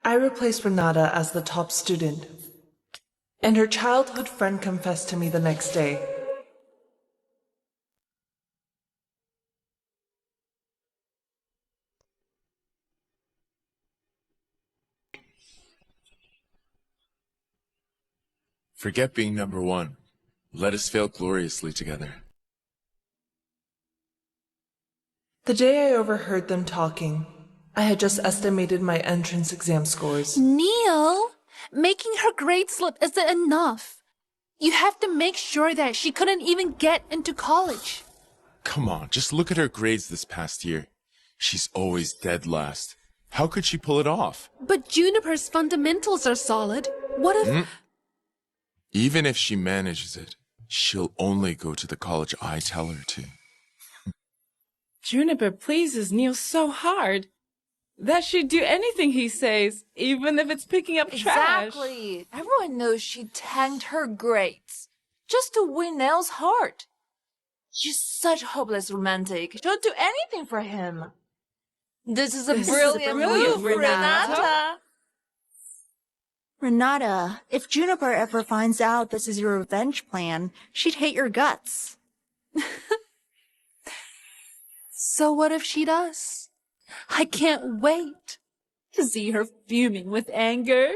I replaced Renata as the top student, and her childhood friend confessed to me the next day. Forget being number one. Let us fail gloriously together. The day I overheard them talking, I had just estimated my entrance exam scores. Neil, making her grade slip isn't enough. You have to make sure that she couldn't even get into college. Come on, just look at her grades this past year. She's always dead last. How could she pull it off? But Juniper's fundamentals are solid. What if... Even if she manages it, she'll only go to the college I tell her to. Juniper pleases Neil so hard that she'd do anything he says, even if it's picking up trash. Exactly. Everyone knows she tanked her grades just to win Neil's heart. She's such a hopeless romantic. She'll do anything for him. This is a brilliant move, Renata. Renata, if Juniper ever finds out this is your revenge plan, she'd hate your guts. So what if she does? I can't wait to see her fuming with anger.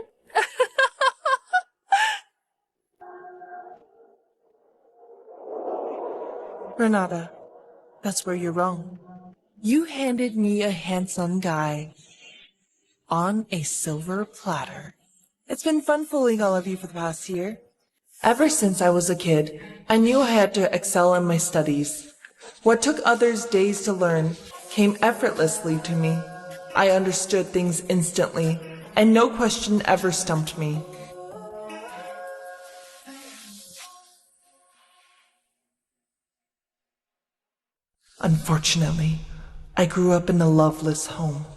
Renata, that's where you're wrong. You handed me a handsome guy on a silver platter. It's been fun fooling all of you for the past year. Ever since I was a kid, I knew I had to excel in my studies. What took others days to learn came effortlessly to me. I understood things instantly, and no question ever stumped me. Unfortunately, I grew up in a loveless home.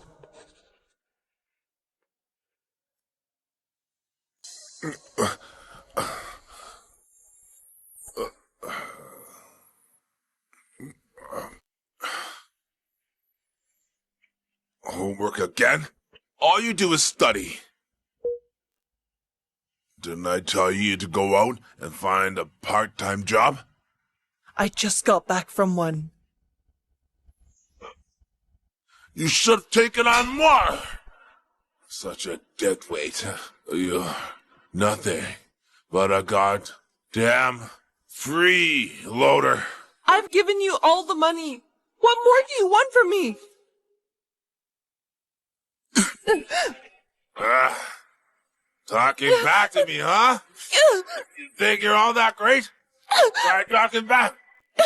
Homework again? All you do is study. Didn't I tell you to go out and find a part-time job? I just got back from one. You should have taken on more! Such a deadweight. You're nothing but a goddamn freeloader. I've given you all the money. What more do you want from me? Talking back to me, huh? You think you're all that great? Try talking back.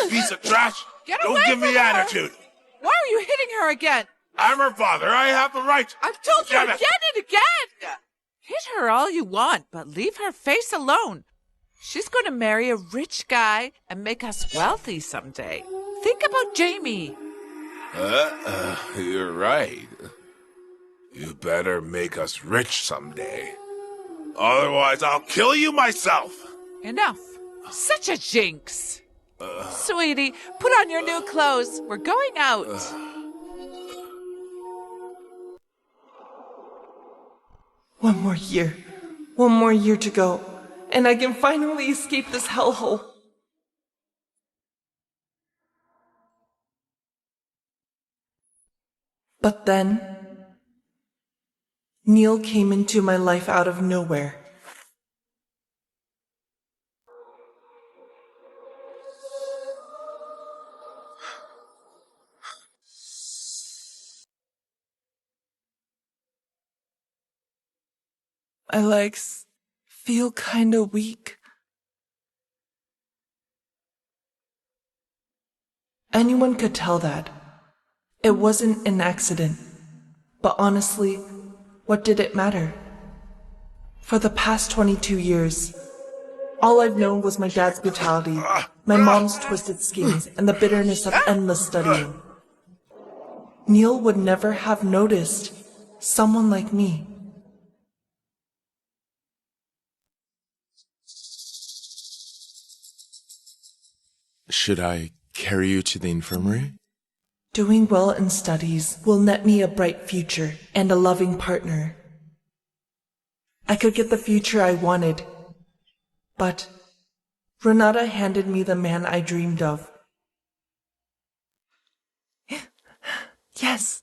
Piece of trash. Don't give me attitude. Why are you hitting her again? I'm her father. I have the right. I've told you Damn it. again and again! Hit her all you want, but leave her face alone. She's going to marry a rich guy and make us wealthy someday. Think about Jamie. You're right. You better make us rich someday. Otherwise, I'll kill you myself. Enough. Such a jinx. Sweetie, put on your new clothes. We're going out. One more year to go, and I can finally escape this hellhole. But then, Neil came into my life out of nowhere. My legs feel kinda weak. Anyone could tell that. It wasn't an accident. But honestly, what did it matter? For the past 22 years, all I've known was my dad's brutality, my mom's twisted schemes, and the bitterness of endless studying. Neil would never have noticed someone like me. Should I carry you to the infirmary? Doing well in studies will net me a bright future and a loving partner. I could get the future I wanted. But Renata handed me the man I dreamed of. Yes.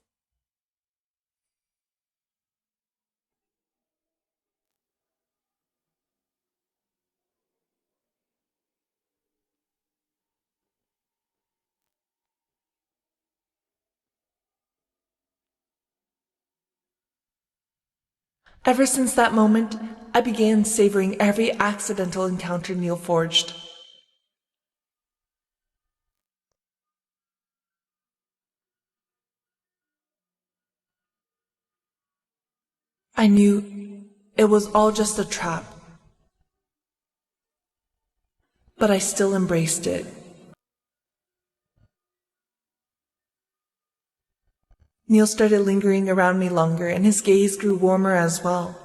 Ever since that moment, I began savoring every accidental encounter Neil forged. I knew it was all just a trap, but I still embraced it. Neil started lingering around me longer, and his gaze grew warmer as well.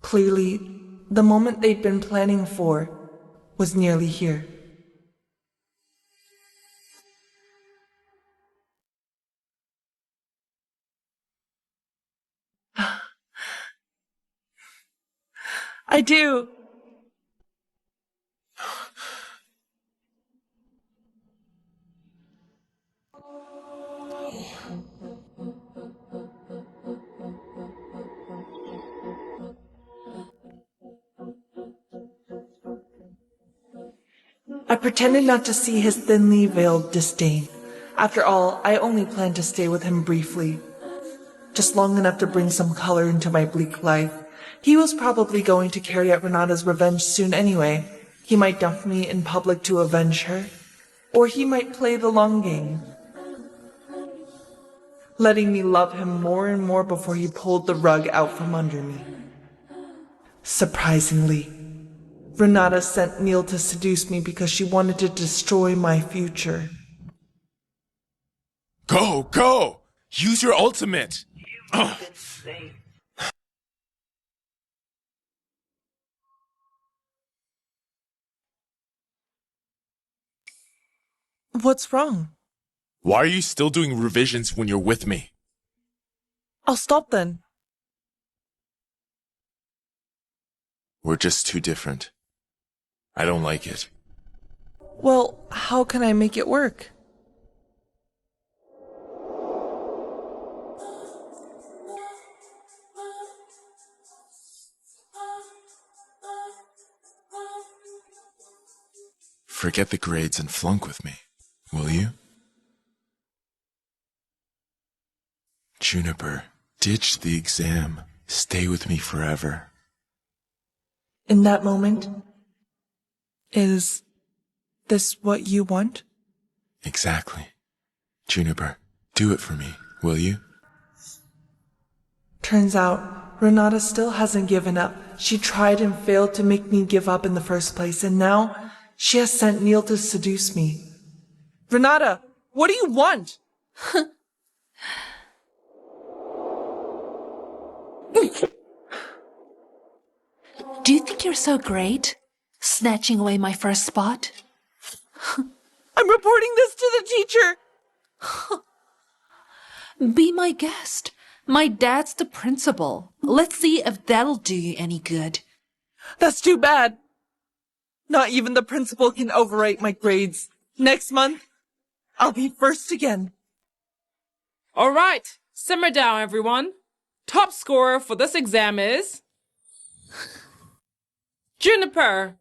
Clearly, the moment they'd been planning for was nearly here. I do. I pretended not to see his thinly veiled disdain. After all, I only planned to stay with him briefly, just long enough to bring some color into my bleak life. He was probably going to carry out Renata's revenge soon anyway. He might dump me in public to avenge her, or he might play the long game, letting me love him more and more before he pulled the rug out from under me. Surprisingly, Renata sent Neil to seduce me because she wanted to destroy my future. Go, go! Use your ultimate! Ugh. What's wrong? Why are you still doing revisions when you're with me? I'll stop then. We're just too different. I don't like it. Well, how can I make it work? Forget the grades and flunk with me, will you? Juniper, ditch the exam. Stay with me forever. In that moment, is this what you want? Exactly. Juniper, do it for me, will you? Turns out, Renata still hasn't given up. She tried and failed to make me give up in the first place, and now she has sent Neil to seduce me. Renata, what do you want? Do you think you're so great? Snatching away my first spot? I'm reporting this to the teacher! Be my guest. My dad's the principal. Let's see if that'll do you any good. That's too bad. Not even the principal can overwrite my grades. Next month, I'll be first again. All right, simmer down, everyone. Top scorer for this exam is Juniper.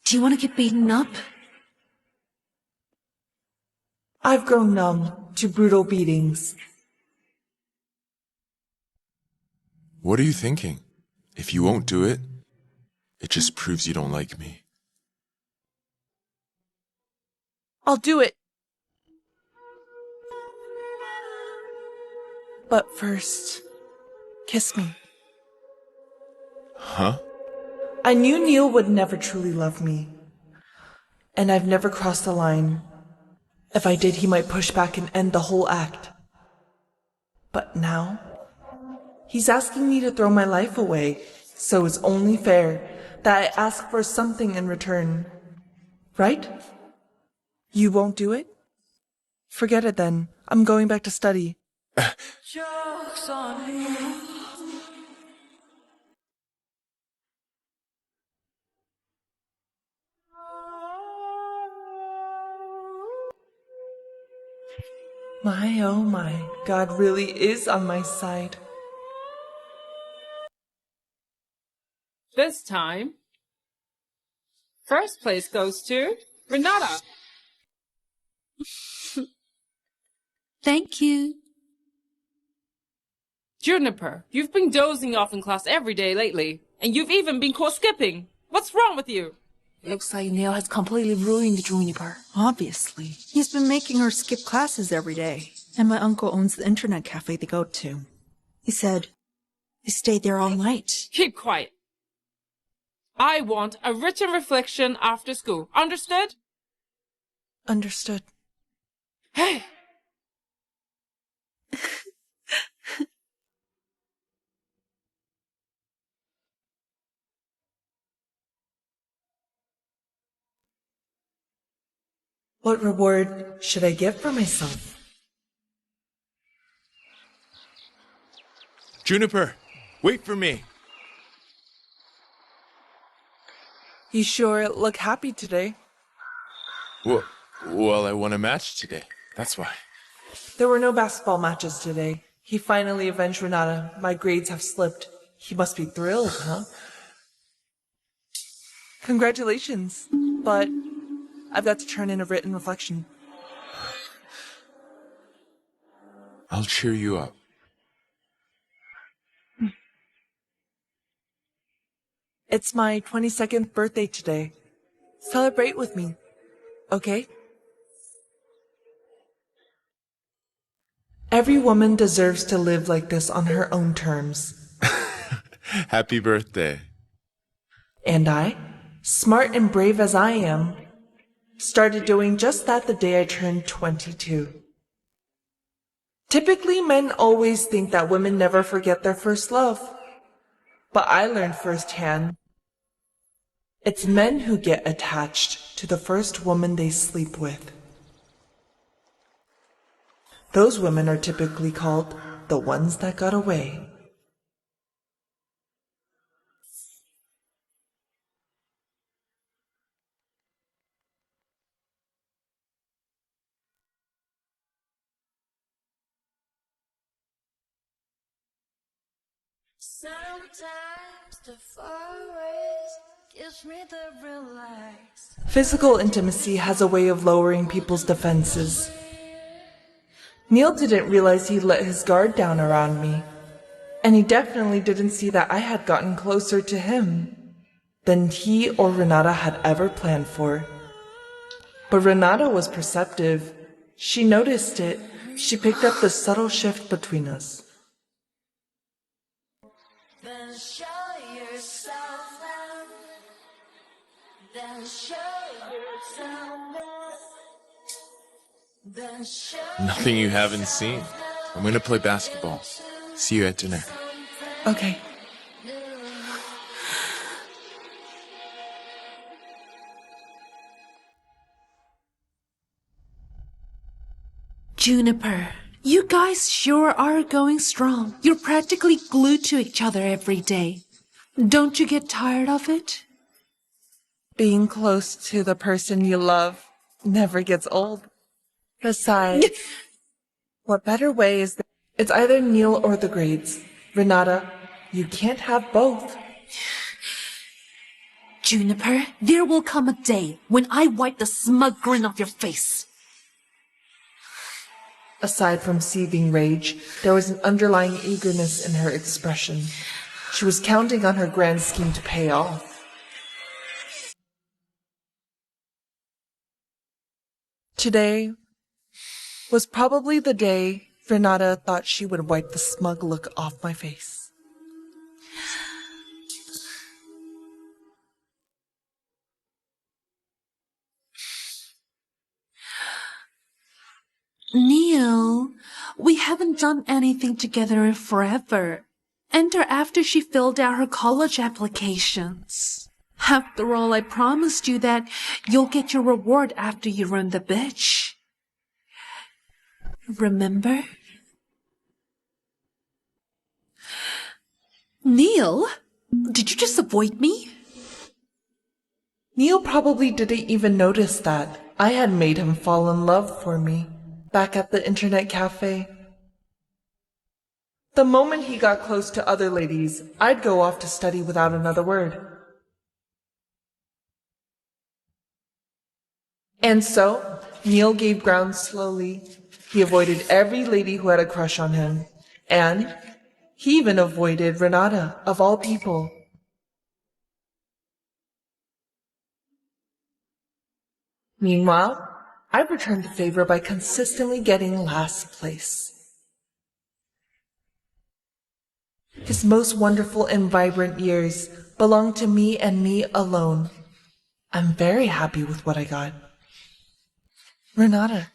Do you want to get beaten up? I've grown numb to brutal beatings. What are you thinking? If you won't do it, it just proves you don't like me. I'll do it. But first, kiss me. Huh? I knew Neil would never truly love me. And I've never crossed the line. If I did, he might push back and end the whole act. But now, he's asking me to throw my life away. So it's only fair that I ask for something in return. Right? You won't do it? Forget it then. I'm going back to study. Joke's on you. My, oh my, God really is on my side. This time, first place goes to Renata. Thank you. Juniper, you've been dozing off in class every day lately, and you've even been caught skipping. What's wrong with you? Looks like Neil has completely ruined Juniper. Obviously. He's been making her skip classes every day. And my uncle owns the internet cafe they go to. He said they stayed there all night. Keep quiet. I want a written reflection after school. Understood? Understood. Hey! What reward should I give for myself? Juniper, wait for me. You sure look happy today. Well, I won a match today. That's why. There were no basketball matches today. He finally avenged Renata. My grades have slipped. He must be thrilled, huh? Congratulations. But I've got to turn in a written reflection. I'll cheer you up. It's my 22nd birthday today. Celebrate with me, okay? Every woman deserves to live like this on her own terms. Happy birthday. And I, smart and brave as I am, started doing just that the day I turned 22. Typically, men always think that women never forget their first love. But I learned firsthand, it's men who get attached to the first woman they sleep with. Those women are typically called the ones that got away. Sometimes the forest gives me the relax. Physical intimacy has a way of lowering people's defenses. Neil didn't realize he'd let his guard down around me, and he definitely didn't see that I had gotten closer to him than he or Renata had ever planned for. But Renata was perceptive. She noticed it. She picked up the subtle shift between us. Then show yourself love. Then show yourself love. Then show Nothing you haven't seen. I'm gonna play basketball. See you at dinner. Okay. Juniper, you guys sure are going strong. You're practically glued to each other every day. Don't you get tired of it? Being close to the person you love never gets old. Besides, what better way is there? It's either Neil or the grades. Renata, you can't have both. Juniper, there will come a day when I wipe the smug grin off your face. Aside from seething rage, there was an underlying eagerness in her expression. She was counting on her grand scheme to pay off. Today was probably the day Renata thought she would wipe the smug look off my face. Neil, we haven't done anything together in forever. Enter after she filled out her college applications. After all, I promised you that you'll get your reward after you run the bitch. Remember? Neil, did you just avoid me? Neil probably didn't even notice that I had made him fall in love for me back at the internet cafe. The moment he got close to other ladies, I'd go off to study without another word. And so, Neil gave ground slowly. He avoided every lady who had a crush on him. And he even avoided Renata, of all people. Meanwhile, I returned the favor by consistently getting last place. His most wonderful and vibrant years belonged to me and me alone. I'm very happy with what I got. Renata,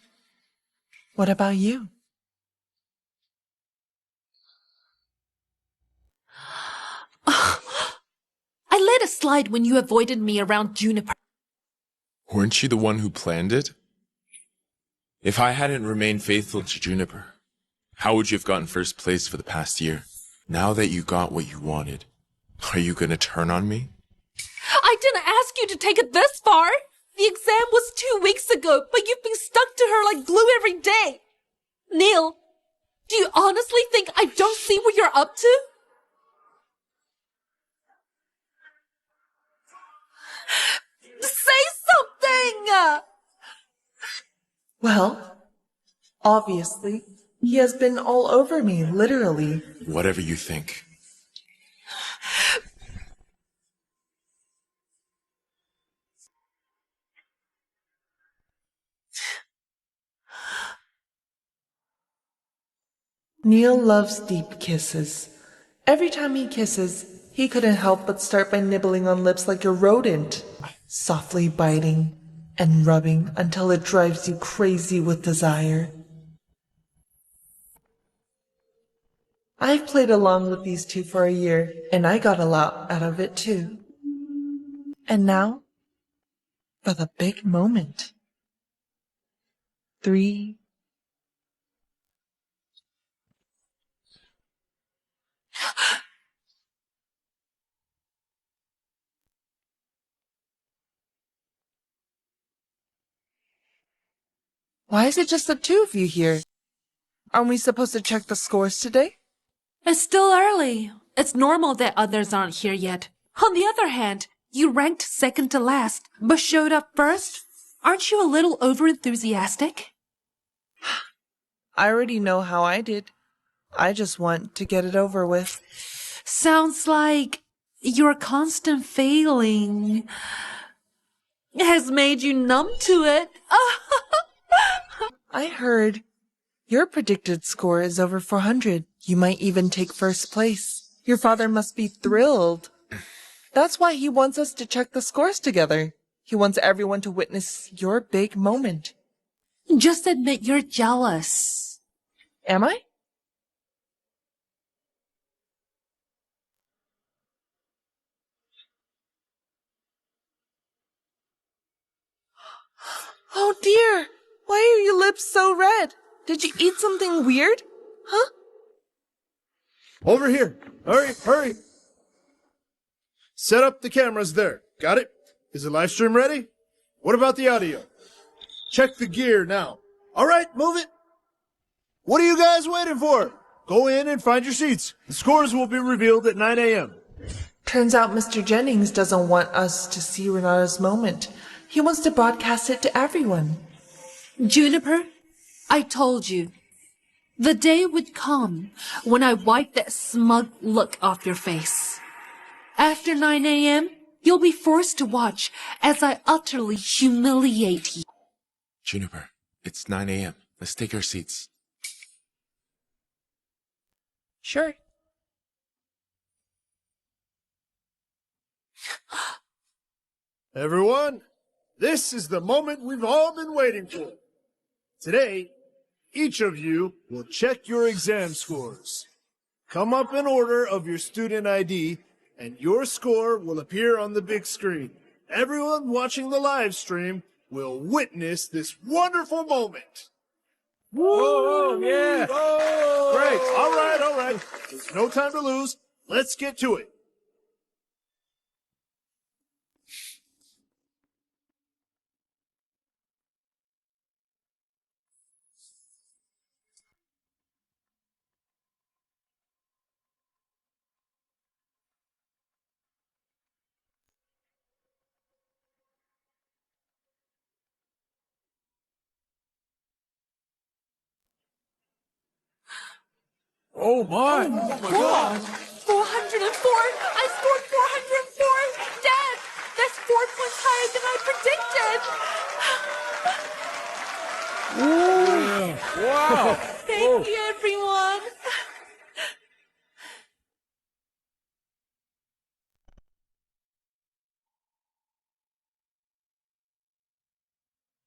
what about you? I let it slide when you avoided me around Juniper. Weren't you the one who planned it? If I hadn't remained faithful to Juniper, how would you have gotten first place for the past year? Now that you got what you wanted, are you gonna turn on me? I didn't ask you to take it this far. The exam was 2 weeks ago, but you've been stuck to her like glue every day. Neil, do you honestly think I don't see what you're up to? Say something! Well, obviously, he has been all over me, literally. Whatever you think. Neil loves deep kisses. Every time he kisses, he couldn't help but start by nibbling on lips like a rodent, softly biting and rubbing until it drives you crazy with desire. I've played along with these two for a year, and I got a lot out of it too. And now, for the big moment. 3, Why is it just the two of you here? Aren't we supposed to check the scores today? It's still early. It's normal that others aren't here yet. On the other hand, you ranked second to last, but showed up first. Aren't you a little overenthusiastic? I already know how I did. I just want to get it over with. Sounds like your constant failing has made you numb to it. I heard your predicted score is over 400. You might even take first place. Your father must be thrilled. That's why he wants us to check the scores together. He wants everyone to witness your big moment. Just admit you're jealous. Am I? Oh dear! Why are your lips so red? Did you eat something weird? Huh? Over here. Hurry, hurry. Set up the cameras there. Got it? Is the live stream ready? What about the audio? Check the gear now. All right, move it. What are you guys waiting for? Go in and find your seats. The scores will be revealed at 9 a.m. Turns out Mr. Jennings doesn't want us to see Renata's moment. He wants to broadcast it to everyone. Juniper, I told you. The day would come when I wipe that smug look off your face. After 9 a.m., you'll be forced to watch as I utterly humiliate you. Juniper, it's 9 a.m. Let's take our seats. Sure. Everyone, this is the moment we've all been waiting for. Today, each of you will check your exam scores. Come up in order of your student ID and your score will appear on the big screen. Everyone watching the live stream will witness this wonderful moment. Whoa, yeah. Great. All right. There's no time to lose. Let's get to it. Oh my. 404! I scored 404! Dad, that's 4 points higher than I predicted! Wow. Thank you, everyone!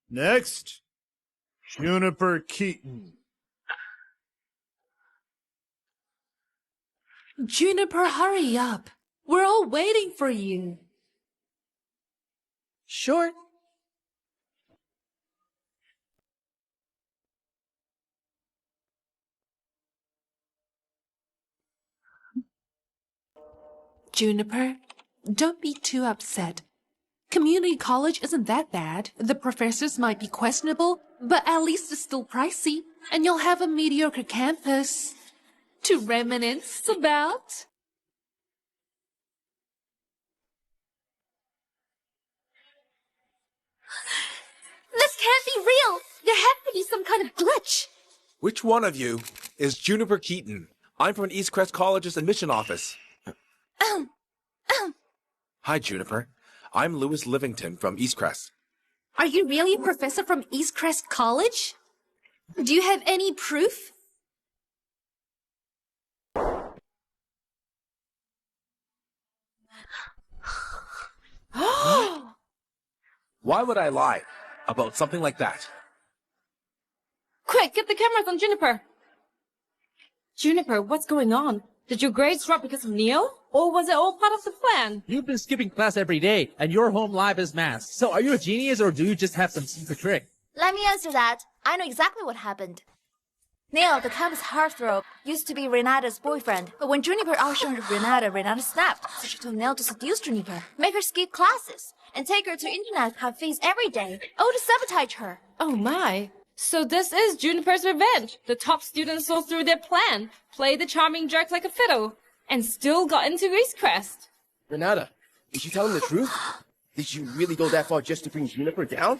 Next, Juniper Keaton. Juniper, hurry up. We're all waiting for you. Sure. Juniper, don't be too upset. Community college isn't that bad. The professors might be questionable, but at least it's still pricey, and you'll have a mediocre campus to reminisce about. This can't be real! There had to be some kind of glitch! Which one of you is Juniper Keaton? I'm from East Crest College's admission office. Hi, Juniper. I'm Lewis Livington from East Crest. Are you really a professor from East Crest College? Do you have any proof? Why would I lie about something like that? Quick, get the cameras on Juniper! Juniper, what's going on? Did your grades drop because of Neo? Or was it all part of the plan? You've been skipping class every day, and your home life is math. So are you a genius, or do you just have some secret trick? Let me answer that. I know exactly what happened. Neil, the campus heartthrob, used to be Renata's boyfriend. But when Juniper auctioned Renata, Renata snapped. So she told Neil to seduce Juniper, make her skip classes, and take her to internet cafes every day. Oh, to sabotage her. Oh my. So this is Juniper's revenge. The top students saw through their plan, played the charming jerk like a fiddle, and still got into East Crest. Renata, is she telling the truth? Did you really go that far just to bring Juniper down?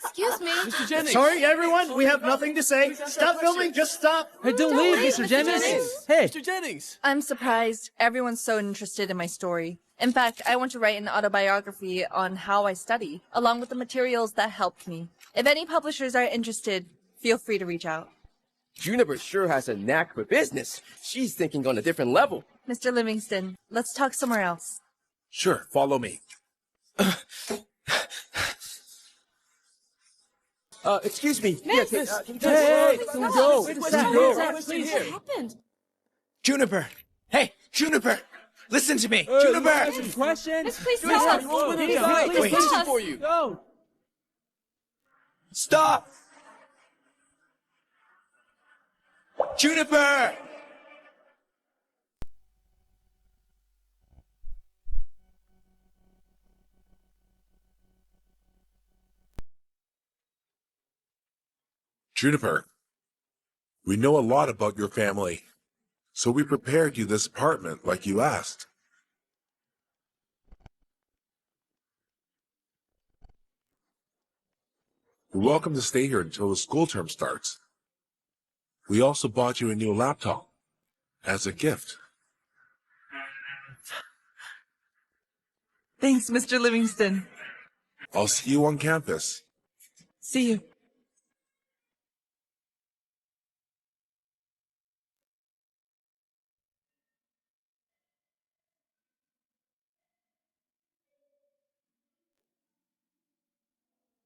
Excuse me. Mr. Jennings! Sorry, everyone. We have nothing to say. Stop filming. Just stop. Hey, don't leave, Mr. Jennings! Hey! Mr. Jennings! I'm surprised. Everyone's so interested in my story. In fact, I want to write an autobiography on how I study, along with the materials that helped me. If any publishers are interested, feel free to reach out. Juniper sure has a knack for business. She's thinking on a different level. Mr. Livingston, let's talk somewhere else. Sure, follow me. Excuse me. Miss! Can you tell Hey, me- go! What happened? Juniper! Hey, Juniper! Listen to me! Juniper! Some questions? Miss, please tell us. Please, Please please, tell us. for you. Go! Stop! Juniper! Juniper, we know a lot about your family, so we prepared you this apartment like you asked. You're welcome to stay here until the school term starts. We also bought you a new laptop as a gift. Thanks, Mr. Livingston. I'll see you on campus. See you.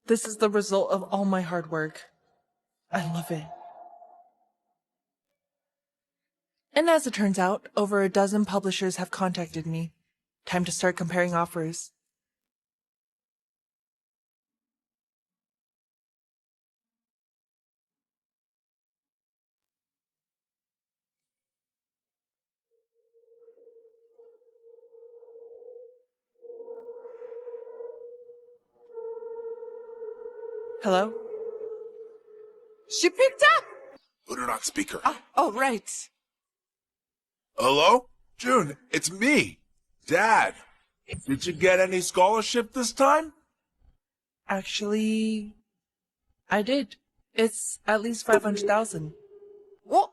This is the result of all my hard work. I love it. And as it turns out, over a dozen publishers have contacted me. Time to start comparing offers. Hello? She picked up. Put it on speaker. Oh, right. Hello? June, it's me, Dad. Did you get any scholarship this time? Actually, I did. It's at least 500,000. What?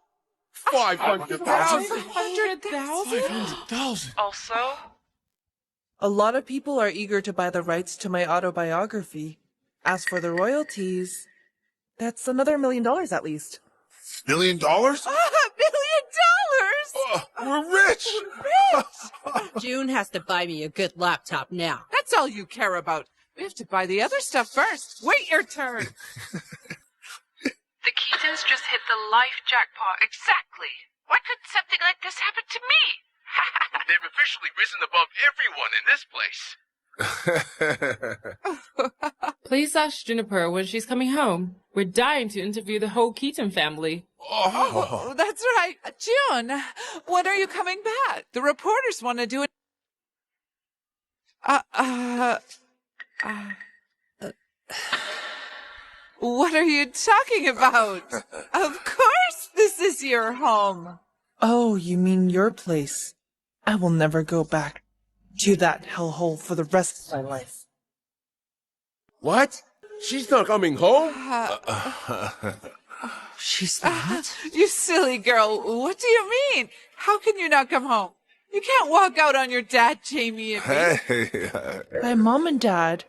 500,000? 500,000? Also, A lot of people are eager to buy the rights to my autobiography. As for the royalties, that's another $1 million at least. $1 million? $1 million! We're rich! June has to buy me a good laptop now. That's all you care about. We have to buy the other stuff first. Wait your turn. The Keatons just hit the life jackpot. Exactly. Why couldn't something like this happen to me? They've officially risen above everyone in this place. Please ask Juniper when she's coming home. We're dying to interview the whole Keaton family. Oh, that's right. June, when are you coming back? The reporters want to do it. What are you talking about? Of course this is your home. Oh, you mean your place? I will never go back to that hellhole for the rest of my life. What? She's not coming home? She's not? You silly girl. What do you mean? How can you not come home? You can't walk out on your dad, Jamie, and me. Hey. My mom and dad.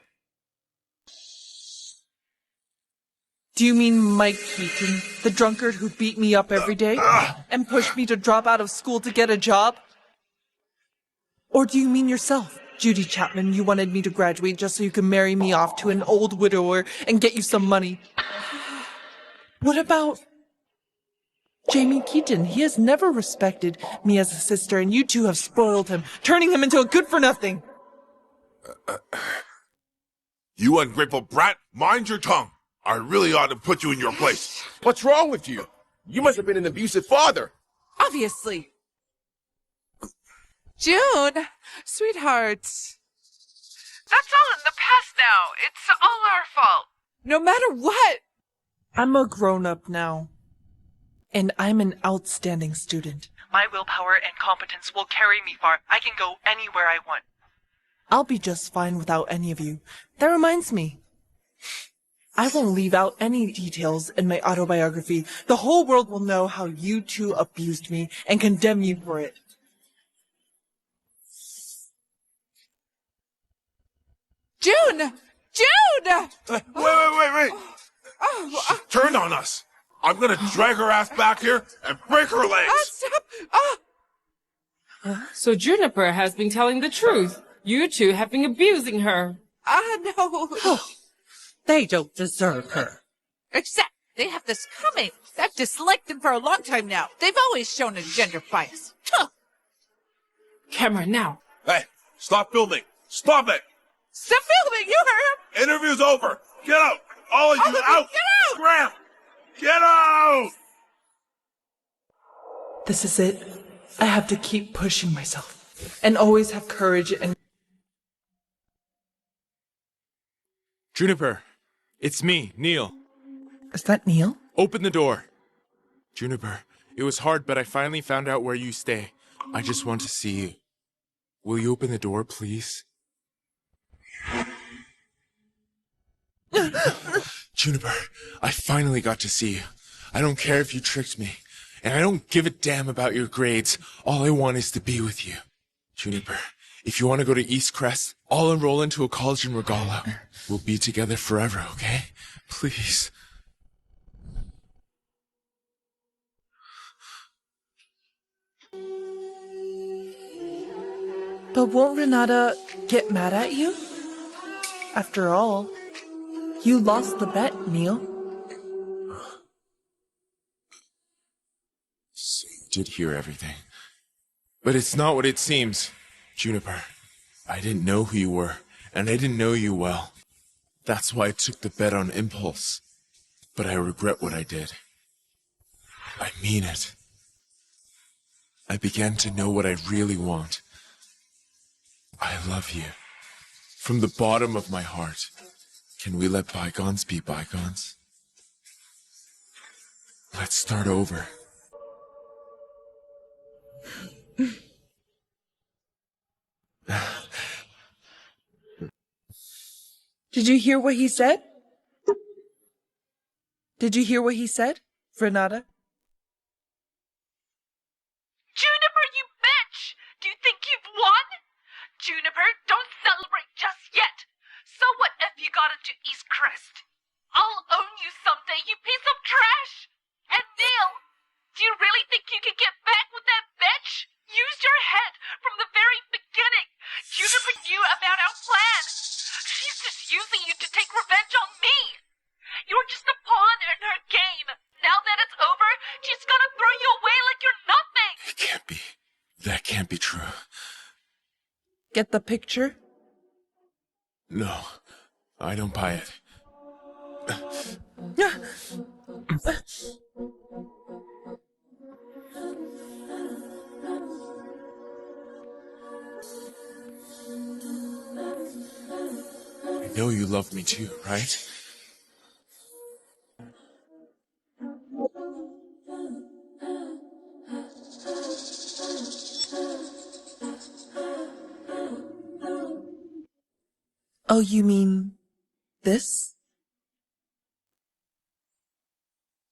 Do you mean Mike Keaton, the drunkard who beat me up every day and pushed me to drop out of school to get a job? Or do you mean yourself, Judy Chapman? You wanted me to graduate just so you could marry me off to an old widower and get you some money. What about Jamie Keaton? He has never respected me as a sister, and you two have spoiled him, turning him into a good-for-nothing. You ungrateful brat, mind your tongue. I really ought to put you in your place. What's wrong with you? You must have been an abusive father. Obviously. June, sweetheart. that's all in the past now. It's all our fault. No matter what. I'm a grown-up now, and I'm an outstanding student. My willpower and competence will carry me far. I can go anywhere I want. I'll be just fine without any of you. That reminds me. I won't leave out any details in my autobiography. The whole world will know how you two abused me and condemn you for it. June! June! Wait. She turned on us. I'm gonna drag her ass back here and break her legs. Stop! So Juniper has been telling the truth. You two have been abusing her. No. They don't deserve her. Except they have this coming. I've disliked them for a long time now. They've always shown a gender bias. Camera now. Hey, stop filming. Stop it. Stop filming, you heard him. Interview's over. Get out. All of you out. Get out. Scram. Get out. This is it. I have to keep pushing myself and always have courage and... Juniper, it's me, Neil. Is that Neil? Open the door. Juniper, it was hard, but I finally found out where you stay. I just want to see you. Will you open the door, please? Juniper, I finally got to see you. I don't care if you tricked me, and I don't give a damn about your grades. All I want is to be with you. Juniper, if you want to go to East Crest, I'll enroll into a college in Regala. We'll be together forever, okay? Please. But won't Renata get mad at you? After all, you lost the bet, Neil. did hear everything. But it's not what it seems, Juniper. I didn't know who you were, and I didn't know you well. That's why I took the bet on impulse. But I regret what I did. I mean it. I began to know what I really want. I love you. From the bottom of my heart. Can we let bygones be bygones? Let's start over. Did you hear what he said? Did you hear what he said, Renata? Juniper, you bitch! Do you think you've won? Juniper, don't celebrate just yet. So what if you got into East Crest? I'll own you someday, you piece of trash! And Neil, do you really think you can get back with that bitch? Use your head from the very beginning. Juniper knew about our plan. She's just using you to take revenge on me. You're just a pawn in her game. Now that it's over, she's gonna throw you away like you're nothing. It can't be. That can't be true. Get the picture? No, I don't buy it. I know you love me too, right? Oh, you mean this?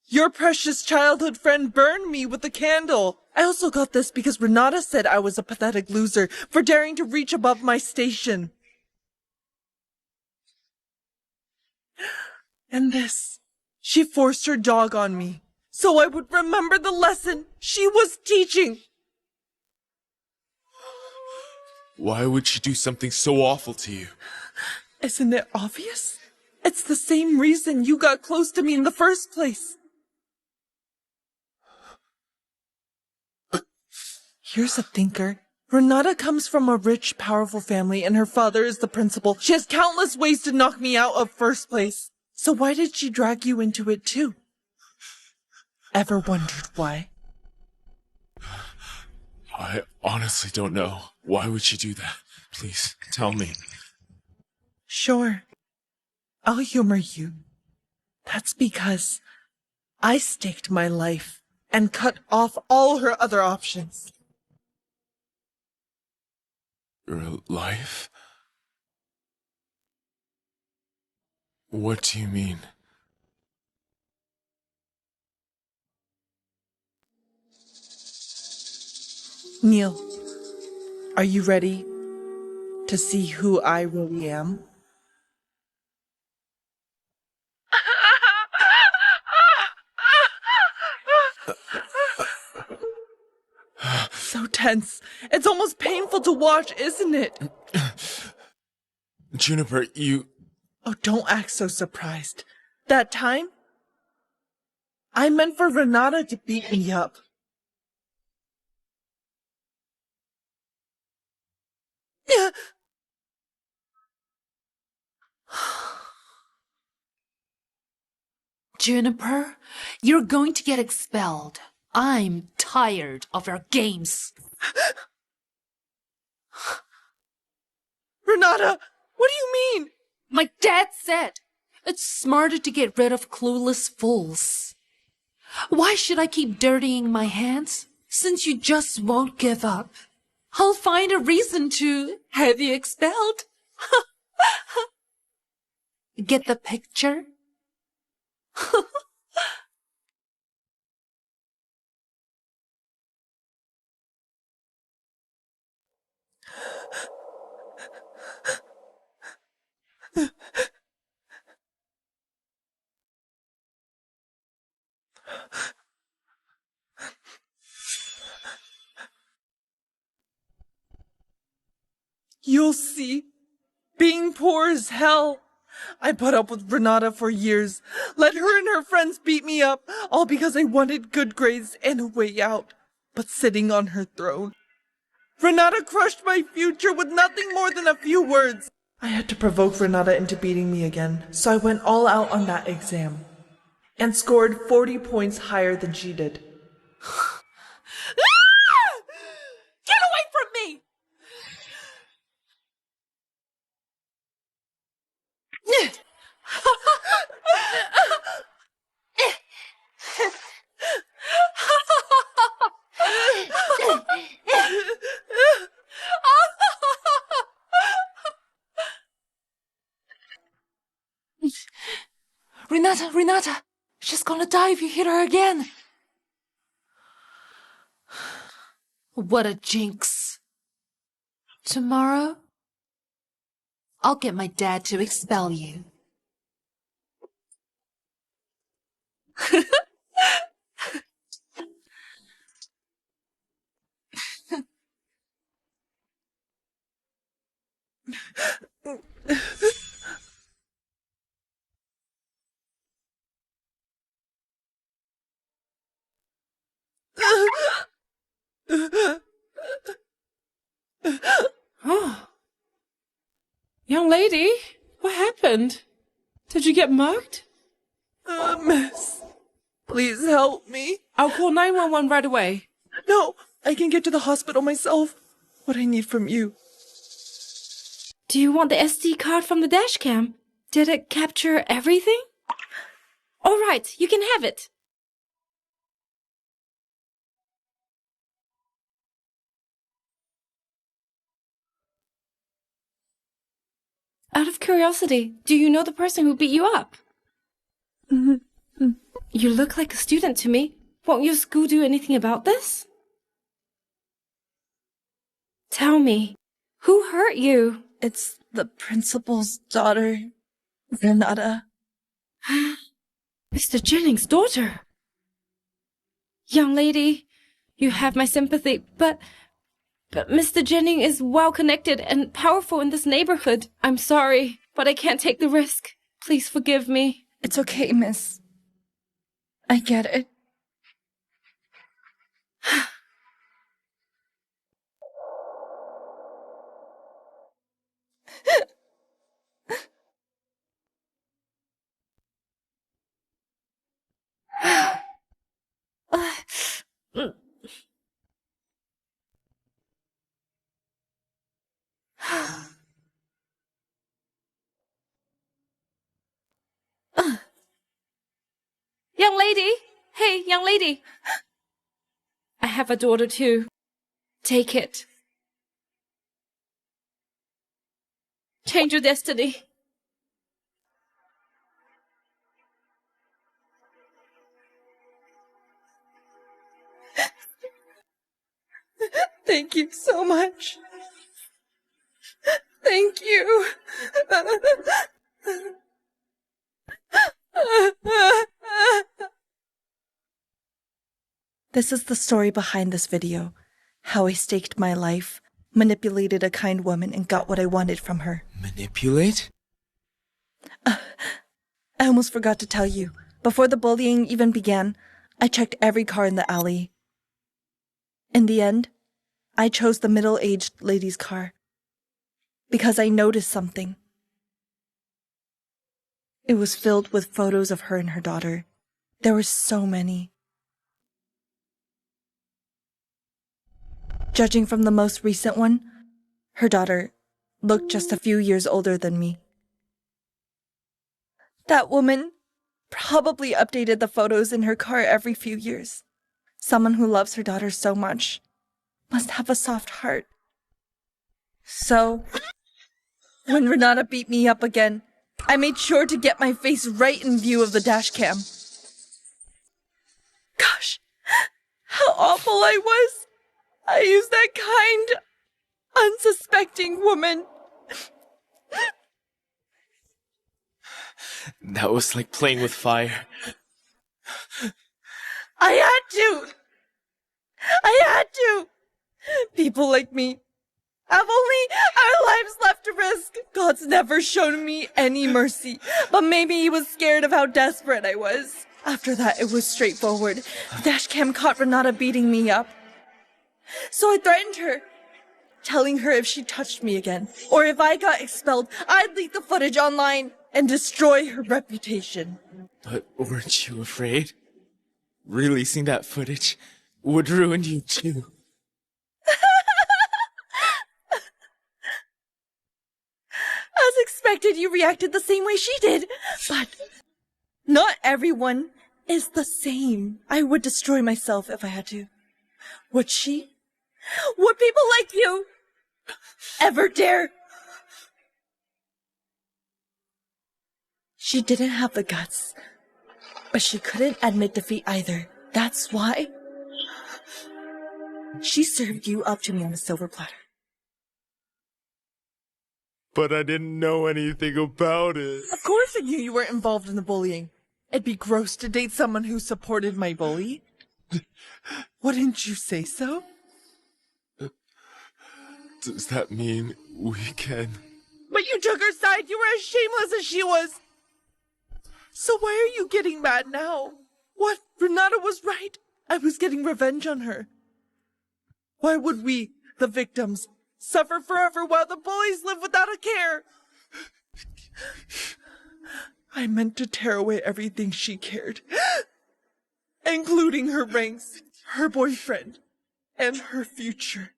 Your precious childhood friend burned me with a candle. I also got this because Renata said I was a pathetic loser for daring to reach above my station. And this. She forced her dog on me, so I would remember the lesson she was teaching. Why would she do something so awful to you? Isn't it obvious? It's the same reason you got close to me in the first place. Here's a thinker. Renata comes from a rich, powerful family, and her father is the principal. She has countless ways to knock me out of first place. So why did she drag you into it too? Ever wondered why? I honestly don't know. Why would she do that? Please, tell me. Sure. I'll humor you. That's because I staked my life and cut off all her other options. Your life? What do you mean? Neil, are you ready to see who I really am? So tense. It's almost painful to watch, isn't it? Juniper, you... Oh, don't act so surprised. That time, I meant for Renata to beat me up. Juniper, you're going to get expelled. I'm tired of our games. Renata, what do you mean? My dad said it's smarter to get rid of clueless fools. Why should I keep dirtying my hands since you just won't give up? I'll find a reason to have you expelled. Get the picture? You'll see. Being poor is hell. I put up with Renata for years. Let her and her friends beat me up, all because I wanted good grades and a way out. but sitting on her throne. Renata crushed my future with nothing more than a few words. I had to provoke Renata into beating me again, so I went all out on that exam and scored 40 points higher than she did. Get away from me! Renata, she's gonna die if you hit her again. What a jinx. Tomorrow, I'll get my dad to expel you. Oh. Young lady, what happened? Did you get mugged? Miss, please help me. I'll call 911 right away. No, I can get to the hospital myself. What I need from you. Do you want the SD card from the dashcam? Did it capture everything? All right, you can have it. Out of curiosity, do you know the person who beat you up? You look like a student to me. Won't your school do anything about this? Tell me, who hurt you? It's the principal's daughter, Renata. Mr. Jennings' daughter. Young lady, you have my sympathy, but Mr. Jennings is well-connected and powerful in this neighborhood. I'm sorry, but I can't take the risk. Please forgive me. It's okay, miss. I get it. Young lady! Hey, young lady! I have a daughter too. Take it. Change your destiny. Thank you so much. Thank you. This is the story behind this video. How I staked my life, manipulated a kind woman, and got what I wanted from her. Manipulate? I almost forgot to tell you. Before the bullying even began, I checked every car in the alley. In the end, I chose the middle-aged lady's car. Because I noticed something. It was filled with photos of her and her daughter. There were so many. Judging from the most recent one, her daughter looked just a few years older than me. That woman probably updated the photos in her car every few years. Someone who loves her daughter so much must have a soft heart. So, when Renata beat me up again, I made sure to get my face right in view of the dashcam. Gosh, how awful I was! I used that kind, unsuspecting woman. That was like playing with fire. I had to! People like me have only our lives left to risk. God's never shown me any mercy, but maybe he was scared of how desperate I was. After that, it was straightforward. The dashcam caught Renata beating me up. So I threatened her, telling her if she touched me again, or if I got expelled, I'd leak the footage online and destroy her reputation. But weren't you afraid? Releasing that footage would ruin you too. As expected, you reacted the same way she did. But not everyone is the same. I would destroy myself if I had to. Would she? Would people like you ever dare? She didn't have the guts, but she couldn't admit defeat either. That's why she served you up to me on a silver platter. But I didn't know anything about it. Of course I knew you weren't involved in the bullying. It'd be gross to date someone who supported my bully. Wouldn't you say so? Does that mean we can... But you took her side. You were as shameless as she was. So why are you getting mad now? What? Renata was right. I was getting revenge on her. Why would we, the victims, suffer forever while the bullies live without a care? I meant to tear away everything she cared, including her ranks, her boyfriend, and her future.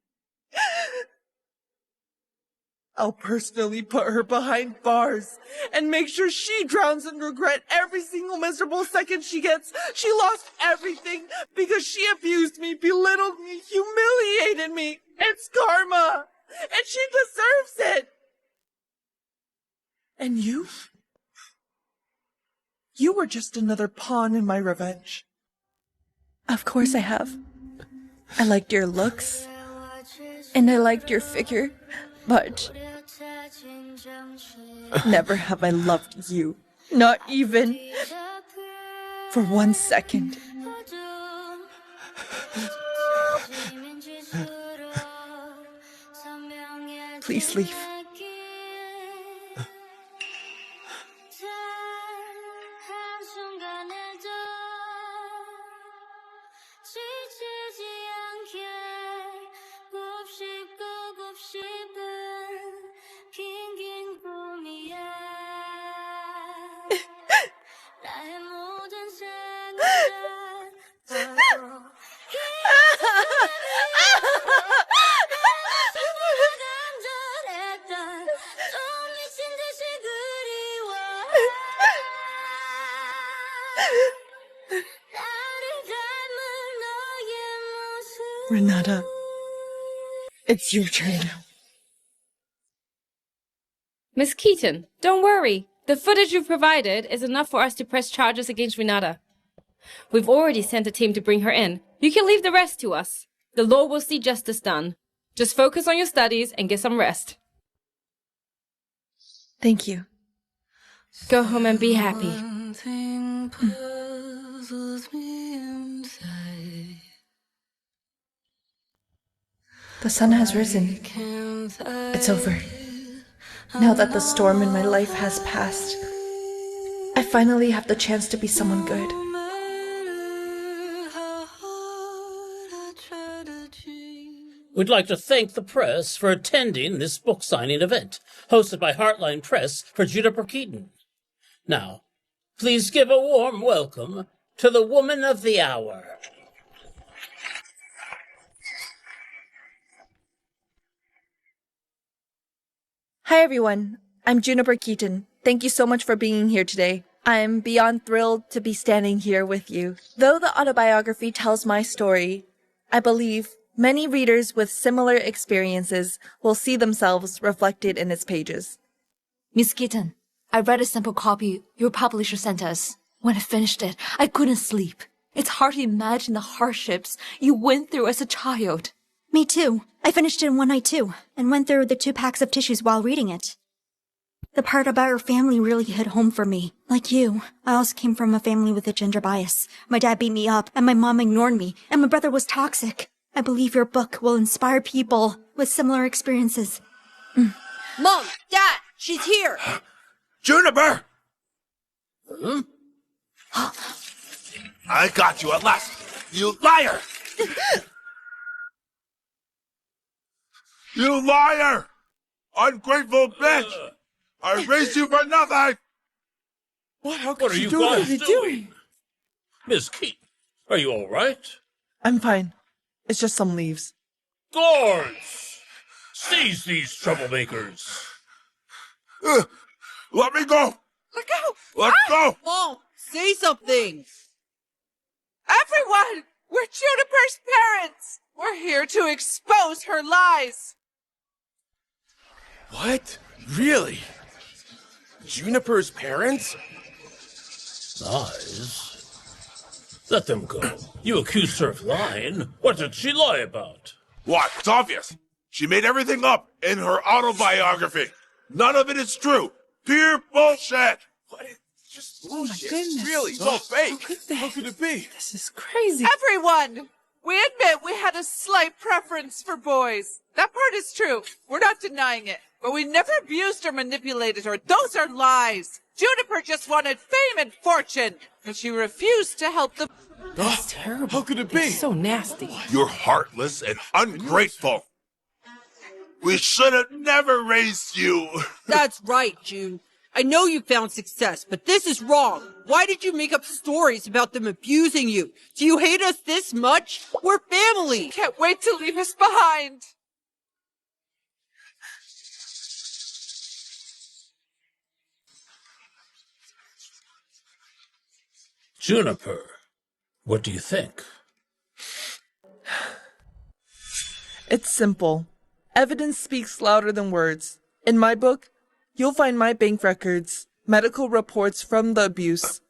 I'll personally put her behind bars and make sure she drowns in regret every single miserable second she gets. She lost everything because she abused me, belittled me, humiliated me. It's karma, and she deserves it. And you? You were just another pawn in my revenge. Of course I have. I liked your looks, and I liked your figure, but never have I loved you. Not even for 1 second. Please leave. Renata, it's your turn now. Miss Keaton, don't worry. The footage you've provided is enough for us to press charges against Renata. We've already sent a team to bring her in. You can leave the rest to us. The law will see justice done. Just focus on your studies and get some rest. Thank you. Go home and be happy. The sun has risen. It's over. Now that the storm in my life has passed, I finally have the chance to be someone good. We'd like to thank the press for attending this book signing event, hosted by Heartline Press for Juniper Keaton. Now, please give a warm welcome to the woman of the hour. Hi everyone, I'm Juniper Keaton. Thank you so much for being here today. I'm beyond thrilled to be standing here with you. Though the autobiography tells my story, I believe many readers with similar experiences will see themselves reflected in its pages. Miss Keaton, I read a sample copy your publisher sent us. When I finished it, I couldn't sleep. It's hard to imagine the hardships you went through as a child. Me too. I finished it in one night too, and went through the 2 packs of tissues while reading it. The part about her family really hit home for me. Like you, I also came from a family with a gender bias. My dad beat me up, and my mom ignored me, and my brother was toxic. I believe your book will inspire people with similar experiences. Mom! Dad! She's here! Juniper! I got you at last, you liar! You liar! Ungrateful bitch! I raised you for nothing! What are you guys doing? Miss Keaton, are you all right? I'm fine. It's just some leaves. Guards! Seize these troublemakers! Let me go! Let go! Let go! Oh, say something! Everyone! We're Juniper's parents! We're here to expose her lies! What? Really? Juniper's parents? Lies? Let them go. You accused her of lying. What did she lie about? What? It's obvious. She made everything up in her autobiography. None of it is true. Pure bullshit. What? It's just Oh my goodness. Really? It's all fake. How could it be? This is crazy. Everyone! We admit we had a slight preference for boys. That part is true. We're not denying it. But we never abused or manipulated her. Those are lies. Juniper just wanted fame and fortune, and she refused to help the... That's terrible. How could it be? It's so nasty. You're heartless and ungrateful. We should have never raised you. That's right, June. I know you found success, but this is wrong. Why did you make up stories about them abusing you? Do you hate us this much? We're family. Can't wait to leave us behind. Juniper, what do you think? It's simple. Evidence speaks louder than words. In my book, you'll find my bank records, medical reports from the abuse,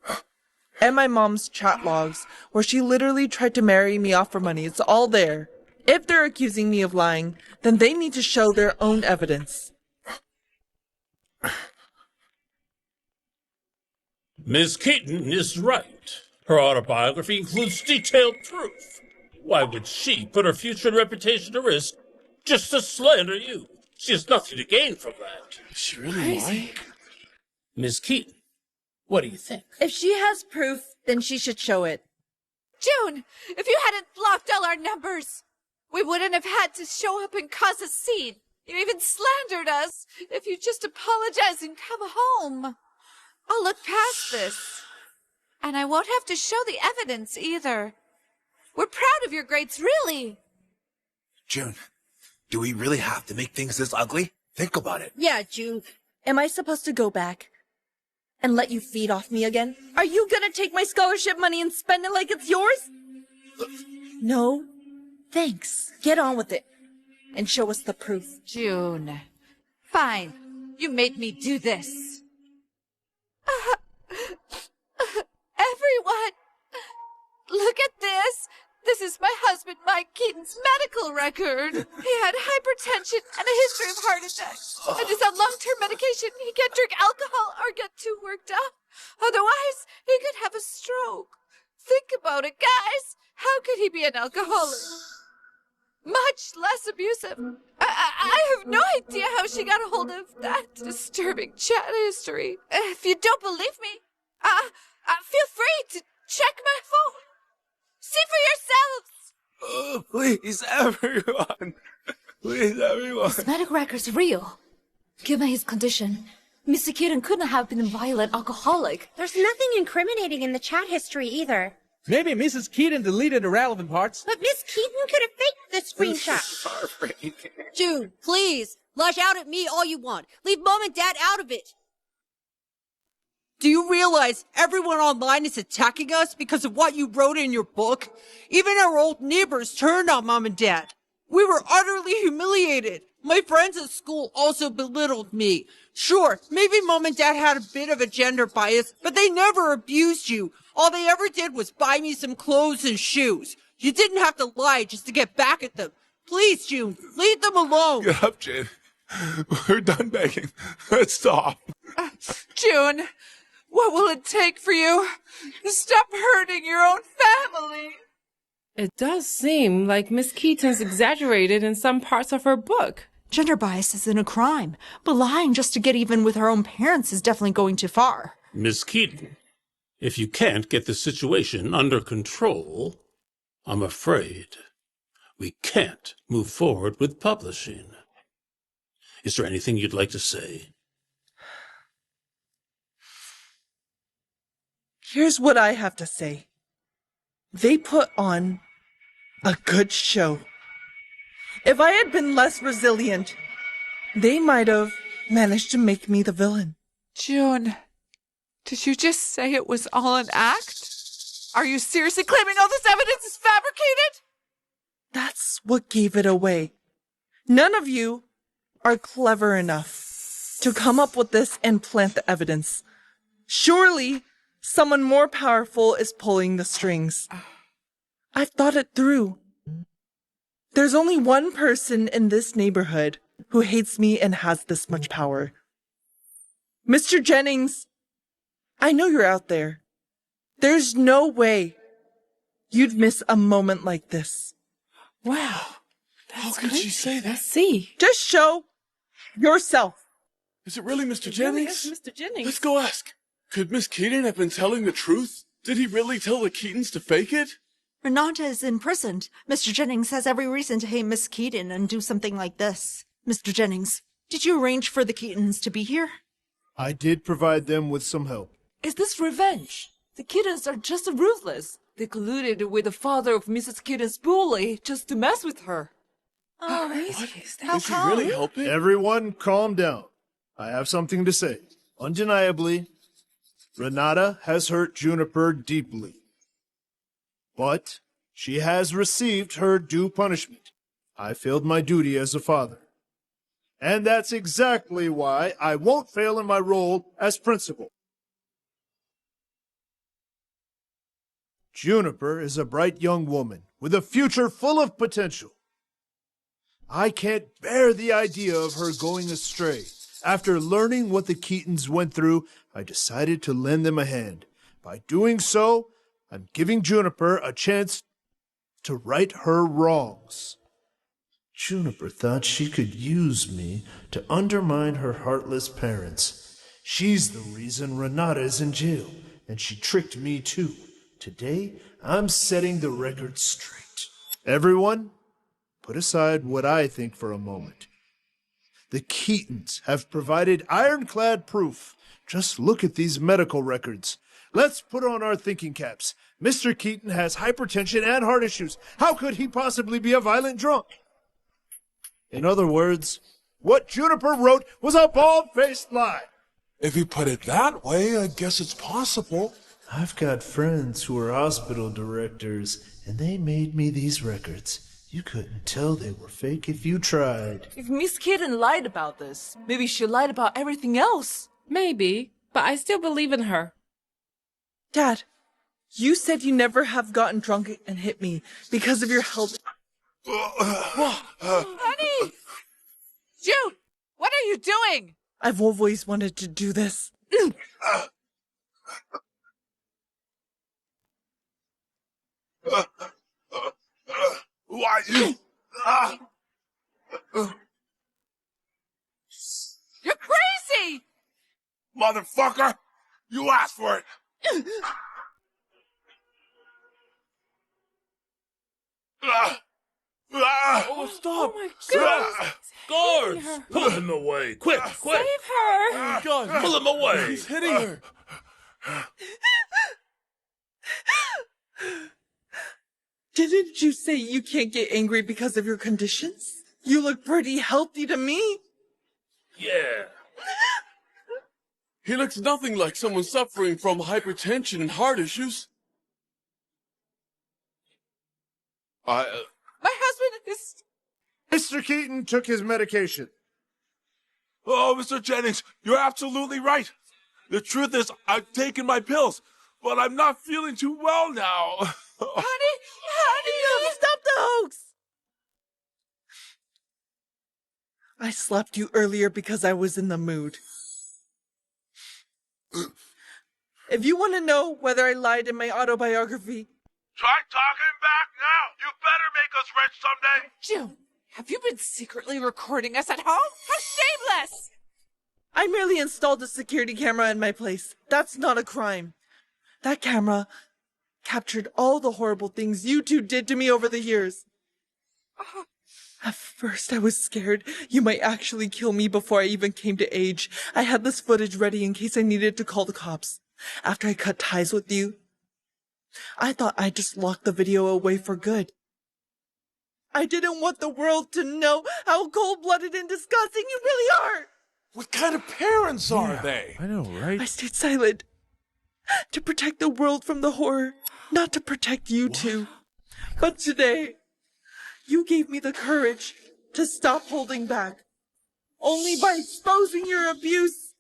and my mom's chat logs, where she literally tried to marry me off for money. It's all there. If they're accusing me of lying, then they need to show their own evidence. Miss Keaton is right. Her autobiography includes detailed proof. Why would she put her future and reputation at risk just to slander you? She has nothing to gain from that. Is she really lying? Miss Keaton, what do you think? If she has proof, then she should show it. June, if you hadn't blocked all our numbers, we wouldn't have had to show up and cause a scene. You even slandered us. If you just apologize and come home, I'll look past this. And I won't have to show the evidence either. We're proud of your grades, really. June, do we really have to make things this ugly? Think about it. Yeah, June. Am I supposed to go back and let you feed off me again? Are you gonna take my scholarship money and spend it like it's yours? No. Thanks. Get on with it and show us the proof. June. Fine. You made me do this. Everyone, look at this. This is my husband, Mike Keaton's medical record. He had hypertension and a history of heart attacks. And is on long-term medication. He can't drink alcohol or get too worked up. Otherwise, he could have a stroke. Think about it, guys. How could he be an alcoholic? Much less abusive. I have no idea how she got a hold of that disturbing chat history. If you don't believe me, feel free to check my phone. See for yourselves! Oh, please, everyone. Please, everyone. His medical record's real. Given his condition, Mr. Keaton couldn't have been a violent alcoholic. There's nothing incriminating in the chat history either. Maybe Mrs. Keaton deleted the relevant parts. But Miss Keaton could have faked the screenshot. June, please, lash out at me all you want. Leave Mom and Dad out of it. Do you realize everyone online is attacking us because of what you wrote in your book? Even our old neighbors turned on Mom and Dad. We were utterly humiliated. My friends at school also belittled me. Sure, maybe Mom and Dad had a bit of a gender bias, but they never abused you. All they ever did was buy me some clothes and shoes. You didn't have to lie just to get back at them. Please, June, leave them alone. Get up, Jane. We're done begging. Let's stop. June, what will it take for you to stop hurting your own family? It does seem like Miss Keaton's exaggerated in some parts of her book. Gender bias isn't a crime, but lying just to get even with her own parents is definitely going too far. Miss Keaton, if you can't get the situation under control, I'm afraid we can't move forward with publishing. Is there anything you'd like to say? Here's what I have to say. They put on a good show. If I had been less resilient, they might have managed to make me the villain. June, did you just say it was all an act? Are you seriously claiming all this evidence is fabricated? That's what gave it away. None of you are clever enough to come up with this and plant the evidence. Surely someone more powerful is pulling the strings. I've thought it through. There's only one person in this neighborhood who hates me and has this much power. Mr. Jennings, I know you're out there. There's no way you'd miss a moment like this. Wow. How could she say that? See. Just show yourself. Is it really Mr. It Jennings? really is Mr. Jennings. Let's go ask. Could Miss Keaton have been telling the truth? Did he really tell the Keatons to fake it? Renata is imprisoned. Mr. Jennings has every reason to hate Miss Keaton and do something like this. Mr. Jennings, did you arrange for the Keatons to be here? I did provide them with some help. Is this revenge? The Keatons are just ruthless. They colluded with the father of Mrs. Keaton's bully just to mess with her. Oh, How Is he really helping? Everyone, calm down. I have something to say. Undeniably, Renata has hurt Juniper deeply. But she has received her due punishment. I failed my duty as a father. And that's exactly why I won't fail in my role as principal. Juniper is a bright young woman with a future full of potential. I can't bear the idea of her going astray. After learning what the Keatons went through, I decided to lend them a hand. By doing so, I'm giving Juniper a chance to right her wrongs. Juniper thought she could use me to undermine her heartless parents. She's the reason Renata is in jail, and she tricked me too. Today, I'm setting the record straight. Everyone, put aside what I think for a moment. The Keatons have provided ironclad proof. Just look at these medical records. Let's put on our thinking caps. Mr. Keaton has hypertension and heart issues. How could he possibly be a violent drunk? In other words, what Juniper wrote was a bald-faced lie. If you put it that way, I guess it's possible. I've got friends who are hospital directors, and they made me these records. You couldn't tell they were fake if you tried. If Miss Keaton lied about this, maybe she lied about everything else. Maybe, but I still believe in her. Dad, you said you never have gotten drunk and hit me because of your health. Honey! June, what are you doing? I've always wanted to do this. Why you? You're crazy! Motherfucker! You asked for it! Oh, stop! Oh my goodness! Guards! Pull him away! Quick, quick! Save her! God, pull him away! He's hitting her! Didn't you say you can't get angry because of your conditions? You look pretty healthy to me. Yeah. He looks nothing like someone suffering from hypertension and heart issues. My husband is... Mr. Keaton took his medication. Oh, Mr. Jennings, you're absolutely right. The truth is, I've taken my pills, but I'm not feeling too well now. Honey! Stop the hoax! I slapped you earlier because I was in the mood. If you want to know whether I lied in my autobiography... Try talking back now! You better make us rich someday! June, have you been secretly recording us at home? How shameless! I merely installed a security camera in my place. That's not a crime. That camera captured all the horrible things you two did to me over the years. At first, I was scared you might actually kill me before I even came to age. I had this footage ready in case I needed to call the cops. After I cut ties with you, I thought I'd just lock the video away for good. I didn't want the world to know how cold-blooded and disgusting you really are! What kind of parents are they? I know, right? I stayed silent. To protect the world from the horror, not to protect you two. But today, you gave me the courage to stop holding back. Only by exposing your abuse.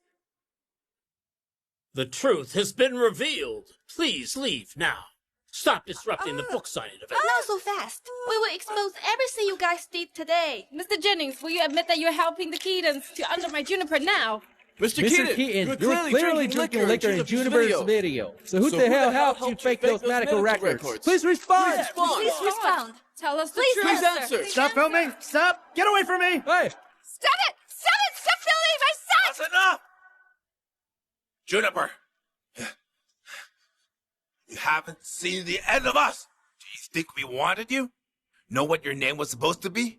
The truth has been revealed. Please leave now. Stop disrupting the book signing event. Not so fast. We will expose everything you guys did today. Mr. Jennings, will you admit that you're helping the Keatons to undermine Juniper now? Mr. Keaton, you were clearly drinking liquor in Juniper's video. So who the hell helped you fake those medical records? Please respond! Please respond. Tell us the Please truth. answer. Stop filming! Stop! Get away from me! Hey! Stop it! Stop it! Stop filming my son! That's enough! Juniper, you haven't seen the end of us. Do you think we wanted you? Know what your name was supposed to be?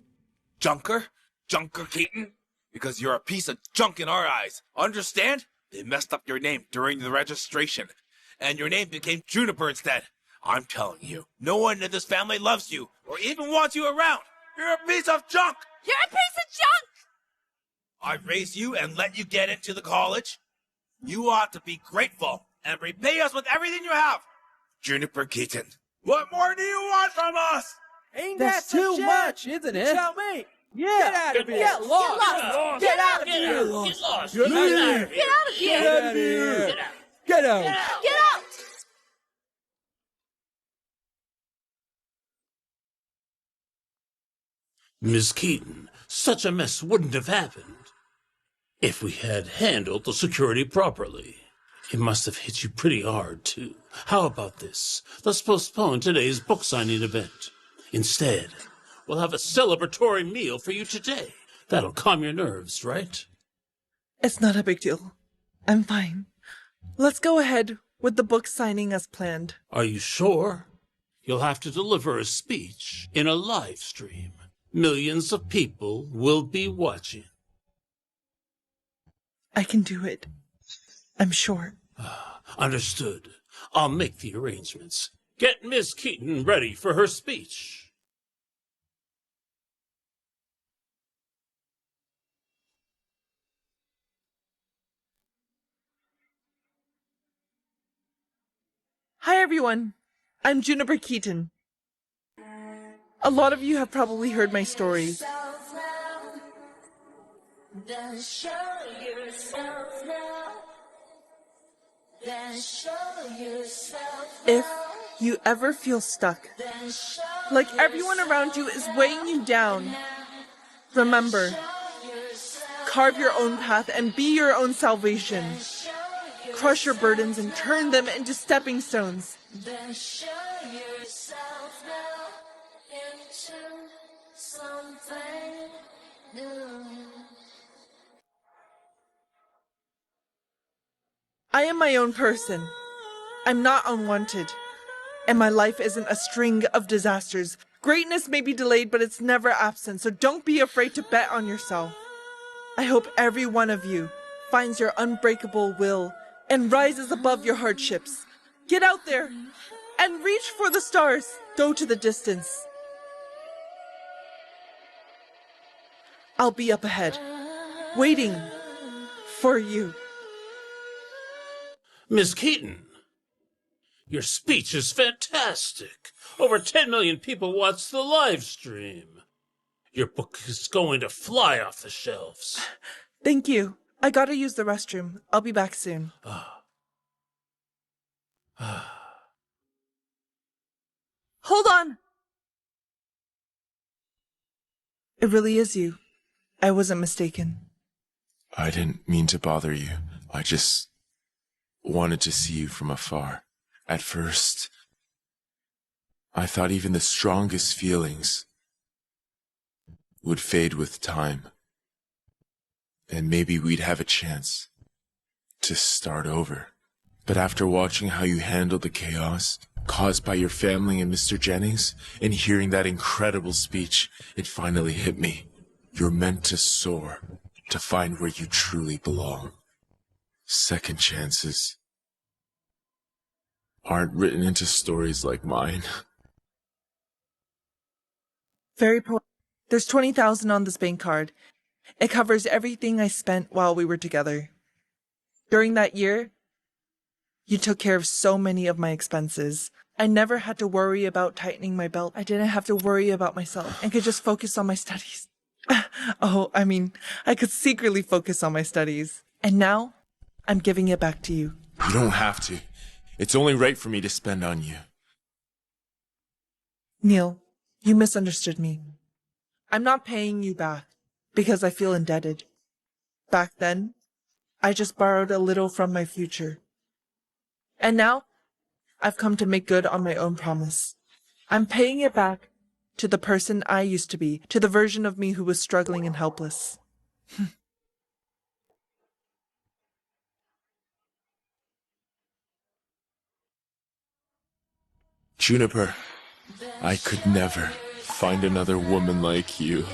Junker? Junker Keaton? Because you're a piece of junk in our eyes. Understand? They messed up your name during the registration, and your name became Juniper instead. I'm telling you, no one in this family loves you, or even wants you around. You're a piece of junk! You're a piece of junk! I raised you and let you get into the college. You ought to be grateful and repay us with everything you have. Juniper Keaton, what more do you want from us? Ain't that too much, isn't it? Tell me! Yeah! Get out of here! Get lost! Get out of here! Get lost! Get out of here! Get out of here! Get out of here! Get out! Get out! Miss Keaton, such a mess wouldn't have happened if we had handled the security properly. It must have hit you pretty hard, too. How about this? Let's postpone today's book signing event. Instead, we'll have a celebratory meal for you today. That'll calm your nerves, right? It's not a big deal. I'm fine. Let's go ahead with the book signing as planned. Are you sure? You'll have to deliver a speech in a live stream. Millions of people will be watching. I can do it. I'm sure. Understood. I'll make the arrangements. Get Miss Keaton ready for her speech. Hi, everyone. I'm Juniper Keaton. A lot of you have probably heard my story. If you ever feel stuck, like everyone around you is weighing you down, remember, carve your own path and be your own salvation. Crush your burdens and turn them into stepping stones. I am my own person. I'm not unwanted. And my life isn't a string of disasters. Greatness may be delayed, but it's never absent, so don't be afraid to bet on yourself. I hope every one of you finds your unbreakable will and rises above your hardships. Get out there and reach for the stars. Go to the distance. I'll be up ahead, waiting for you. Miss Keaton, your speech is fantastic. Over 10 million people watched the live stream. Your book is going to fly off the shelves. Thank you. I gotta use the restroom. I'll be back soon. Hold on! It really is you. I wasn't mistaken. I didn't mean to bother you. I just wanted to see you from afar. At first, I thought even the strongest feelings would fade with time. And maybe we'd have a chance to start over But after watching how you handled the chaos caused by your family and Mr. Jennings, and hearing that incredible speech, it finally hit me. You're meant to soar, to find where you truly belong. Second chances aren't written into stories like mine. Very poor. There's 20,000 on this bank card. It covers everything I spent while we were together. During that year, you took care of so many of my expenses. I never had to worry about tightening my belt. I didn't have to worry about myself and could just focus on my studies. I could secretly focus on my studies. And now, I'm giving it back to you. You don't have to. It's only right for me to spend on you. Neil, you misunderstood me. I'm not paying you back because I feel indebted. Back then, I just borrowed a little from my future. And now, I've come to make good on my own promise. I'm paying it back to the person I used to be, to the version of me who was struggling and helpless. Juniper, I could never find another woman like you.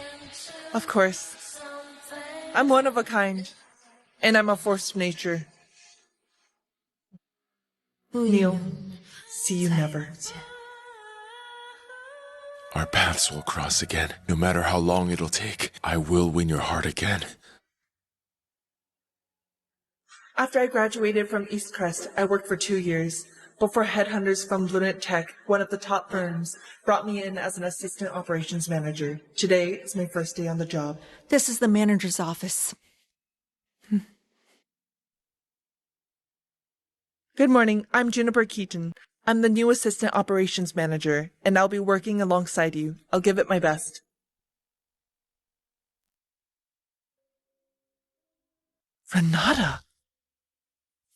Of course. I'm one of a kind, and I'm a force of nature. Neil, see you never. Our paths will cross again. No matter how long it'll take, I will win your heart again. After I graduated from East Crest, I worked for 2 years before headhunters from Billionaire Tech, one of the top firms, brought me in as an assistant operations manager. Today is my first day on the job. This is the manager's office. Good morning, I'm Juniper Keaton. I'm the new assistant operations manager, and I'll be working alongside you. I'll give it my best. Renata,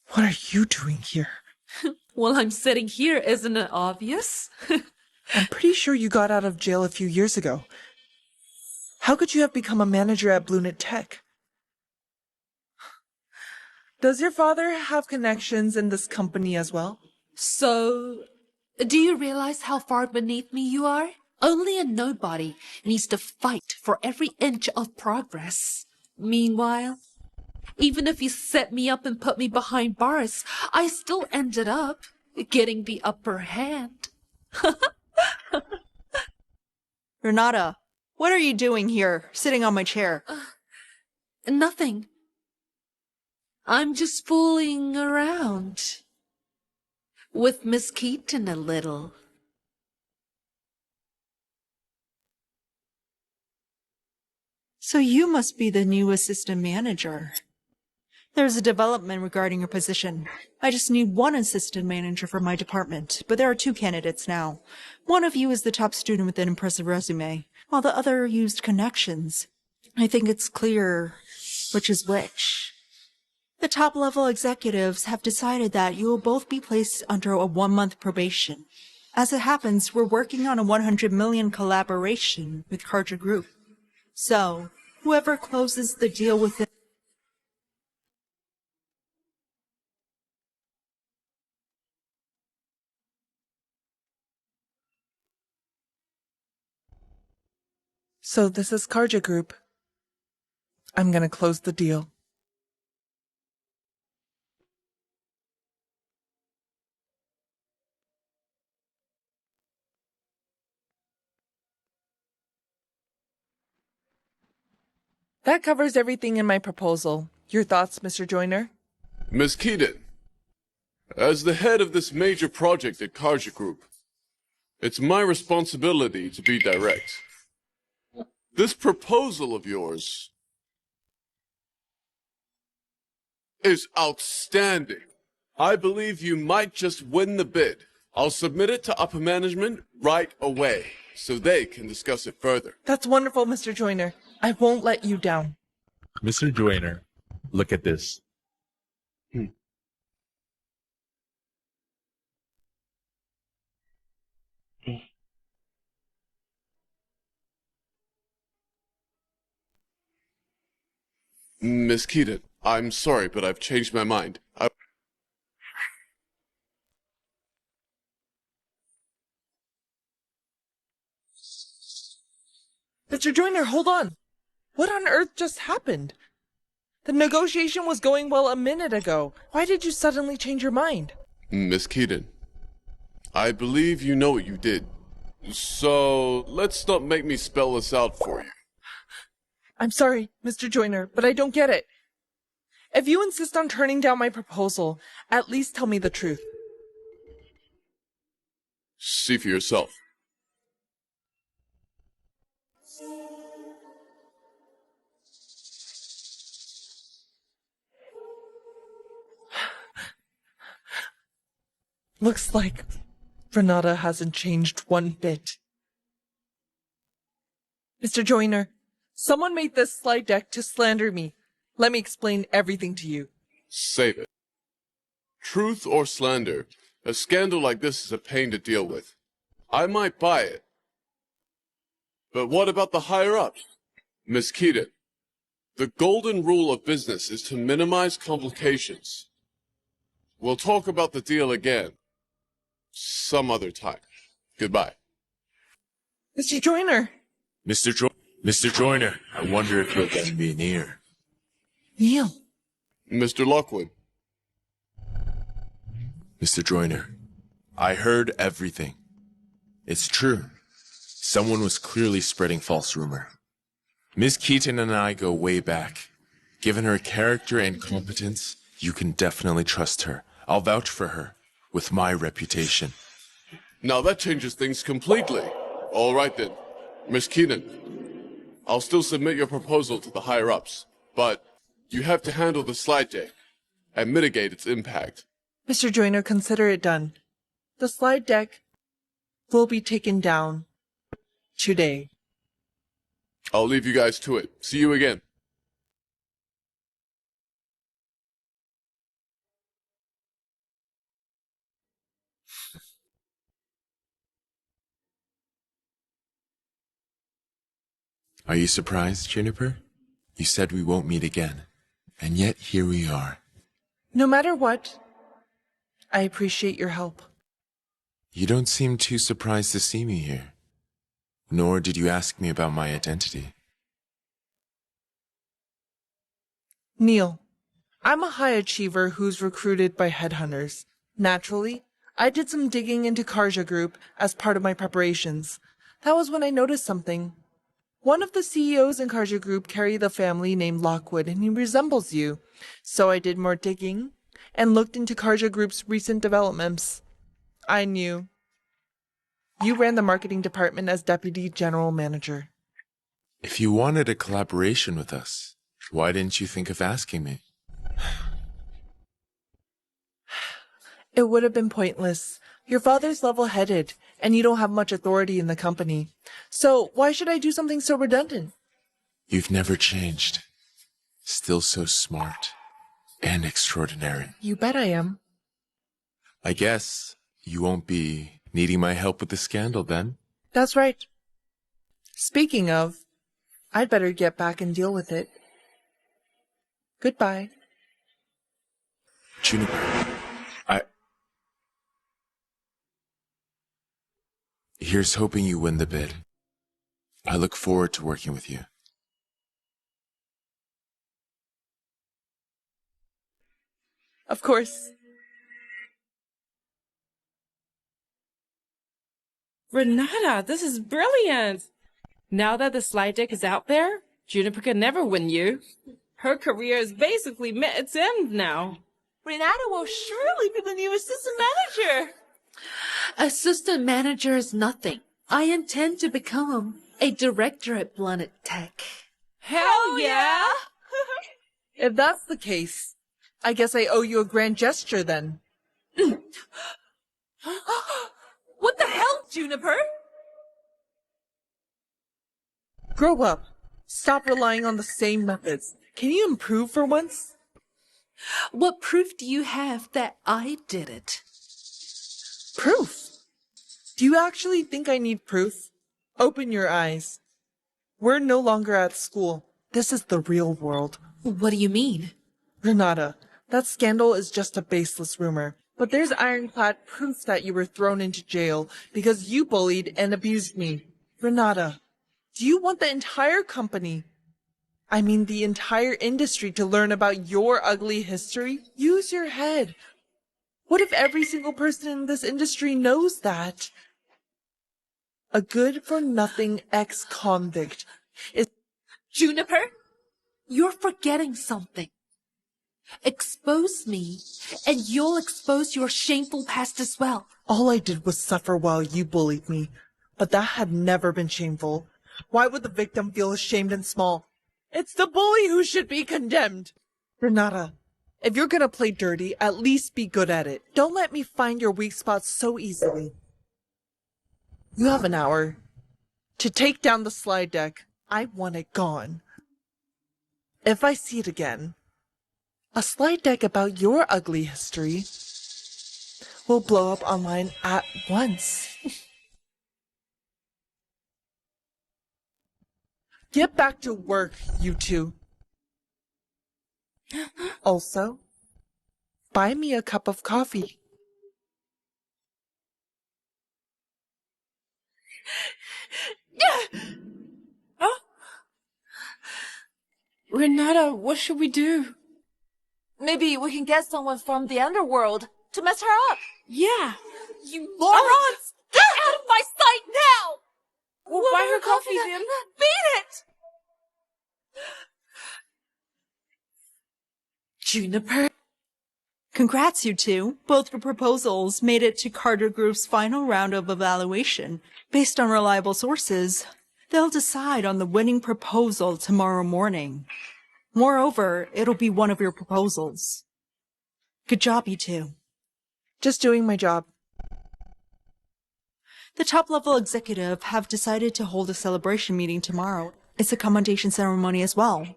what are you doing here? Well, I'm sitting here, isn't it obvious? I'm pretty sure you got out of jail a few years ago. How could you have become a manager at Billionaire Tech? Does your father have connections in this company as well? So, do you realize how far beneath me you are? Only a nobody needs to fight for every inch of progress. Meanwhile, even if you set me up and put me behind bars, I still ended up getting the upper hand. Renata, what are you doing here, sitting on my chair? Nothing. I'm just fooling around. With Miss Keaton a little. So you must be the new assistant manager. There's a development regarding your position. I just need one assistant manager for my department, but there are 2 candidates now. One of you is the top student with an impressive resume, while the other used connections. I think it's clear which is which. The top-level executives have decided that you will both be placed under a 1-month probation. As it happens, we're working on a 100 million collaboration with Carter Group. So, whoever closes the deal within... So this is Karja Group. I'm gonna close the deal. That covers everything in my proposal. Your thoughts, Mr. Joyner? Ms. Keaton, as the head of this major project at Karja Group, it's my responsibility to be direct. This proposal of yours is outstanding. I believe you might just win the bid. I'll submit it to upper management right away, so they can discuss it further. That's wonderful, Mr. Joyner. I won't let you down. Mr. Joyner, look at this. Ms. Keaton, I'm sorry, but I've changed my mind. Joyner, hold on. What on earth just happened? The negotiation was going well a minute ago. Why did you suddenly change your mind? Miss Keaton, I believe you know what you did. So, let's not make me spell this out for you. I'm sorry, Mr. Joyner, but I don't get it. If you insist on turning down my proposal, at least tell me the truth. See for yourself. Looks like Renata hasn't changed one bit. Mr. Joyner, someone made this slide deck to slander me. Let me explain everything to you. Save it. Truth or slander, a scandal like this is a pain to deal with. I might buy it. But what about the higher-ups? Miss Keaton, the golden rule of business is to minimize complications. We'll talk about the deal again. Some other time. Goodbye. Mr. Joyner! Mr. Joyner, I wonder if you'll lend me an ear. Neil. Mr. Lockwood. Mr. Joyner, I heard everything. It's true. Someone was clearly spreading false rumor. Miss Keaton and I go way back. Given her character and competence, you can definitely trust her. I'll vouch for her, with my reputation. Now that changes things completely. All right then. Miss Keaton, I'll still submit your proposal to the higher-ups, but you have to handle the slide deck and mitigate its impact. Mr. Joyner, consider it done. The slide deck will be taken down today. I'll leave you guys to it. See you again. Are you surprised, Juniper? You said we won't meet again, and yet here we are. No matter what, I appreciate your help. You don't seem too surprised to see me here. Nor did you ask me about my identity. Neil, I'm a high achiever who's recruited by headhunters. Naturally, I did some digging into Karja Group as part of my preparations. That was when I noticed something. One of the CEOs in Karja Group carry the family named Lockwood, and he resembles you. So I did more digging and looked into Karja Group's recent developments. I knew. You ran the marketing department as deputy general manager. If you wanted a collaboration with us, why didn't you think of asking me? It would have been pointless. Your father's level-headed, and you don't have much authority in the company. So why should I do something so redundant? You've never changed. Still so smart and extraordinary. You bet I am. I guess you won't be needing my help with the scandal then. That's right. Speaking of, I'd better get back and deal with it. Goodbye. Juniper, Here's hoping you win the bid. I look forward to working with you. Of course. Renata, this is brilliant! Now that the slide deck is out there, Juniper can never win you. Her career is basically met its end now. Renata will surely be the new assistant manager. Assistant manager is nothing. I intend to become a director at Planet Tech. Hell yeah! If that's the case, I guess I owe you a grand gesture then. What the hell, Juniper? Grow up. Stop relying on the same methods. Can you improve for once? What proof do you have that I did it? Proof? Do you actually think I need proof? Open your eyes. We're no longer at school. This is the real world. What do you mean? Renata, that scandal is just a baseless rumor. But there's ironclad proof that you were thrown into jail because you bullied and abused me. Renata, Do you want the entire company, I mean the entire industry, to learn about your ugly history? Use your head. What if every single person in this industry knows that? A good-for-nothing ex-convict is... Juniper, you're forgetting something. Expose me, and you'll expose your shameful past as well. All I did was suffer while you bullied me, but that had never been shameful. Why would the victim feel ashamed and small? It's the bully who should be condemned. Renata, if you're gonna play dirty, at least be good at it. Don't let me find your weak spots so easily. You have an hour to take down the slide deck. I want it gone. If I see it again, a slide deck about your ugly history will blow up online at once. Get back to work, you two. Also, buy me a cup of coffee. Oh. Renata, what should we do? Maybe we can get someone from the underworld to mess her up. Yeah. You morons! Get out of my sight now! We'll buy her coffee then. Beat it! Juniper? Congrats, you two. Both your proposals made it to Carter Group's final round of evaluation. Based on reliable sources, they'll decide on the winning proposal tomorrow morning. Moreover, it'll be one of your proposals. Good job, you two. Just doing my job. The top-level executive have decided to hold a celebration meeting tomorrow. It's a commendation ceremony as well.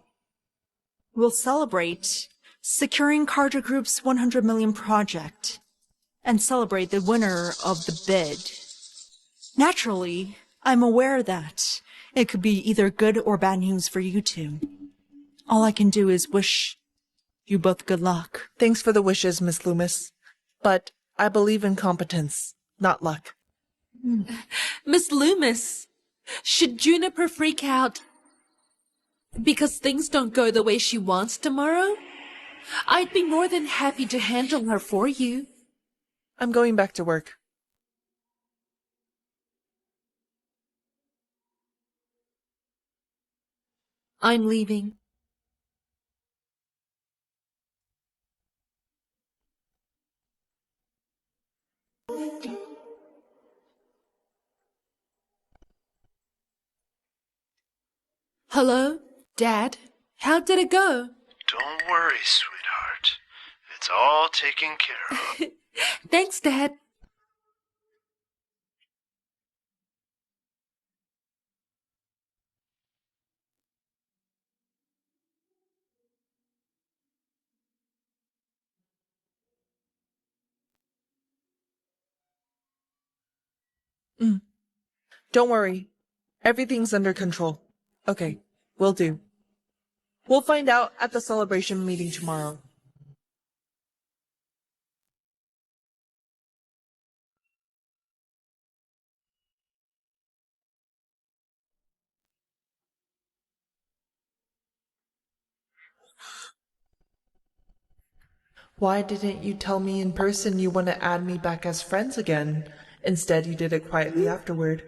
We'll celebrate securing Carter Group's 100 million project and celebrate the winner of the bid. Naturally, I'm aware that it could be either good or bad news for you two. All I can do is wish you both good luck. Thanks for the wishes, Miss Loomis. But I believe in competence, not luck. Miss Loomis, should Juniper freak out because things don't go the way she wants tomorrow? I'd be more than happy to handle her for you. I'm going back to work. I'm leaving. Hello, Dad? How did it go? Don't worry, sweetheart. It's all taken care of. Thanks, Dad. Don't worry. Everything's under control. Okay, will do. We'll find out at the celebration meeting tomorrow. Why didn't you tell me in person you want to add me back as friends again? Instead, you did it quietly afterward.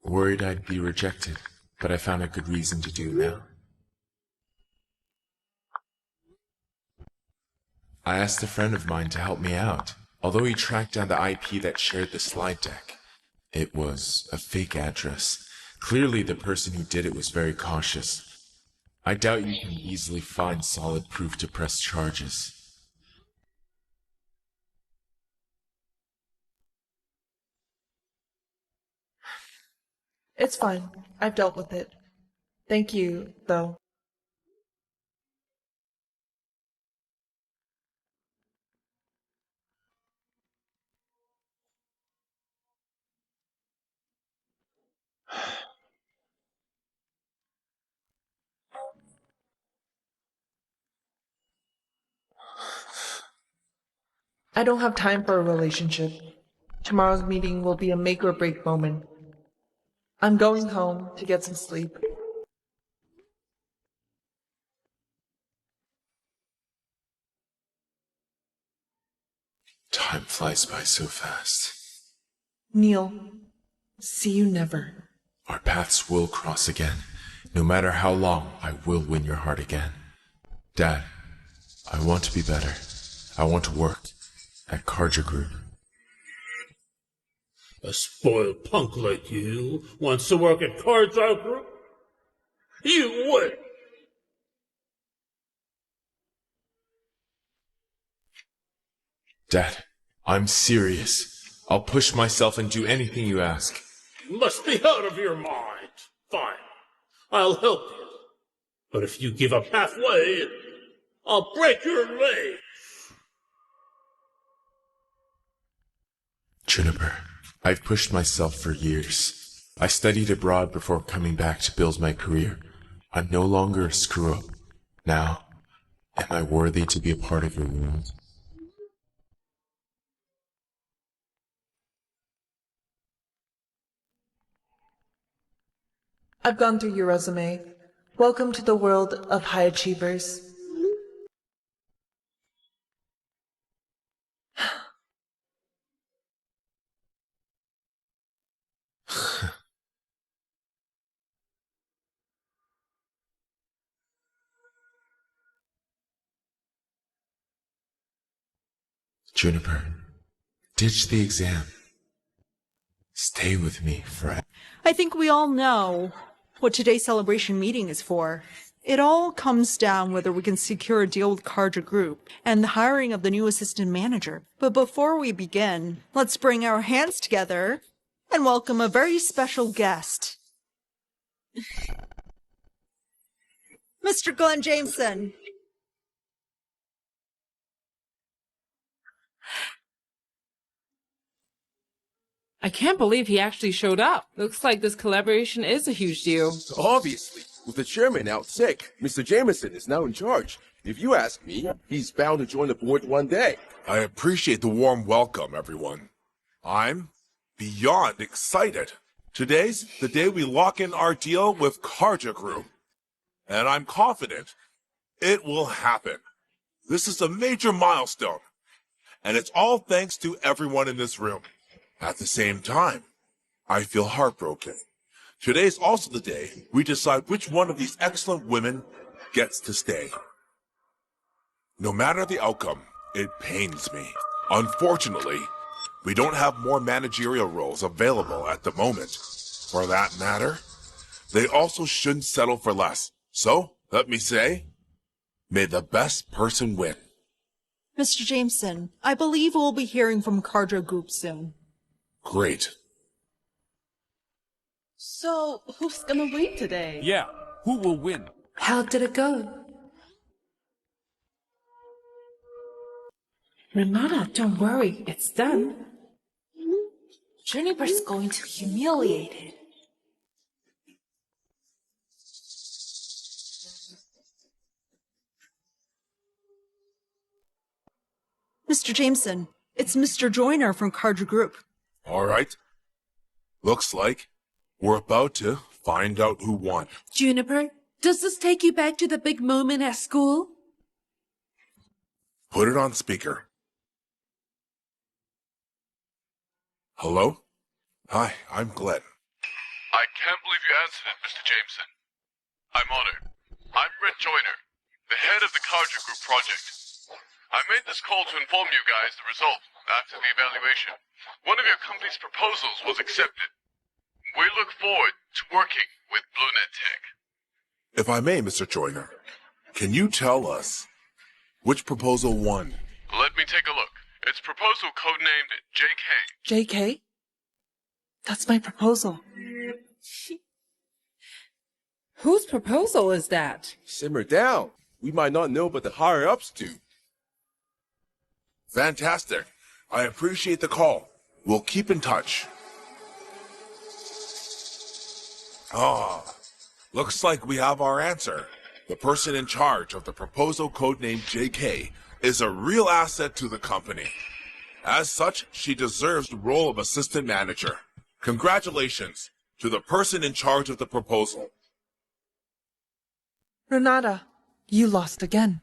Worried I'd be rejected, but I found a good reason to do now. I asked a friend of mine to help me out, although he tracked down the IP that shared the slide deck. It was a fake address. Clearly the person who did it was very cautious. I doubt you can easily find solid proof to press charges. It's fine. I've dealt with it. Thank you, though. I don't have time for a relationship. Tomorrow's meeting will be a make or break moment. I'm going home to get some sleep. Time flies by so fast. Neil, see you never. Our paths will cross again. No matter how long, I will win your heart again. Dad, I want to be better. I want to work at Carja Group. A spoiled punk like you wants to work at Carja Group? You would! Dad, I'm serious. I'll push myself and do anything you ask. You must be out of your mind. Fine. I'll help you. But if you give up halfway, I'll break your leg. Juniper, I've pushed myself for years. I studied abroad before coming back to build my career. I'm no longer a screw-up. Now, am I worthy to be a part of your world? I've gone through your resume. Welcome to the world of high achievers. Juniper, ditch the exam. Stay with me forever. I think we all know what today's celebration meeting is for. It all comes down whether we can secure a deal with Carja Group and the hiring of the new assistant manager. But before we begin, let's bring our hands together and welcome a very special guest. Mr. Glenn Jameson. I can't believe he actually showed up. Looks like this collaboration is a huge deal. Obviously, with the chairman out sick, Mr. Jameson is now in charge. If you ask me, he's bound to join the board one day. I appreciate the warm welcome, everyone. I'm beyond excited. Today's the day we lock in our deal with Carja Group. And I'm confident it will happen. This is a major milestone. And it's all thanks to everyone in this room. At the same time, I feel heartbroken. Today's also the day we decide which one of these excellent women gets to stay. No matter the outcome, it pains me. Unfortunately, we don't have more managerial roles available at the moment. For that matter, they also shouldn't settle for less. So, let me say, may the best person win. Mr. Jameson, I believe we'll be hearing from Carja Group soon. Great. So, who's gonna win today? Yeah, who will win? How did it go? Renata, don't worry. It's done. Juniper's going to be humiliated. Mr. Jameson, it's Mr. Joyner from Carja Group. All right. Looks like we're about to find out who won. Juniper, does this take you back to the big moment at school? Put it on speaker. Hello? Hi, I'm Glenn. I can't believe you answered it, Mr. Jameson. I'm honored. I'm Red Joyner, the head of the Carja Group project. I made this call to inform you guys the result after the evaluation. One of your company's proposals was accepted. We look forward to working with BlueNet Tech. If I may, Mr. Joyner, can you tell us which proposal won? Let me take a look. It's proposal codenamed JK. JK? That's my proposal. Whose proposal is that? Simmer down. We might not know, but the higher-ups do. Fantastic. I appreciate the call. We'll keep in touch. Looks like we have our answer. The person in charge of the proposal codenamed JK is a real asset to the company. As such, she deserves the role of assistant manager. Congratulations to the person in charge of the proposal. Renata, you lost again.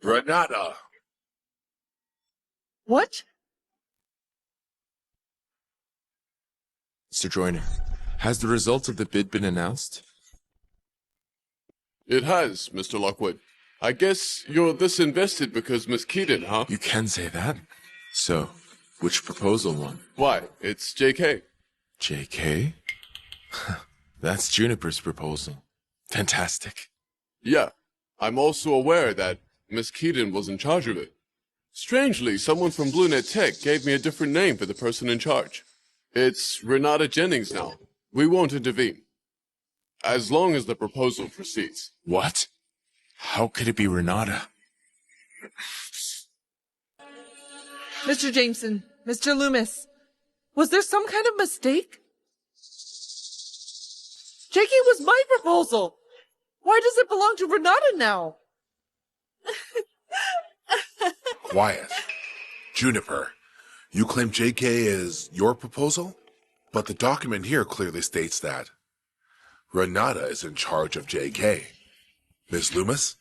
Renata. What? Mr. Joyner, has the results of the bid been announced? It has, Mr. Lockwood. I guess you're this invested because Miss Keaton, huh? You can say that. So, which proposal won? Why, it's JK. JK? That's Juniper's proposal. Fantastic. Yeah, I'm also aware that Miss Keaton was in charge of it. Strangely, someone from BlueNet Tech gave me a different name for the person in charge. It's Renata Jennings now. We won't intervene. As long as the proposal proceeds. What? How could it be Renata? Mr. Jameson, Mr. Loomis, was there some kind of mistake? JK was my proposal. Why does it belong to Renata now? Quiet. Juniper, you claim JK is your proposal? But the document here clearly states that Renata is in charge of JK. Ms. Loomis,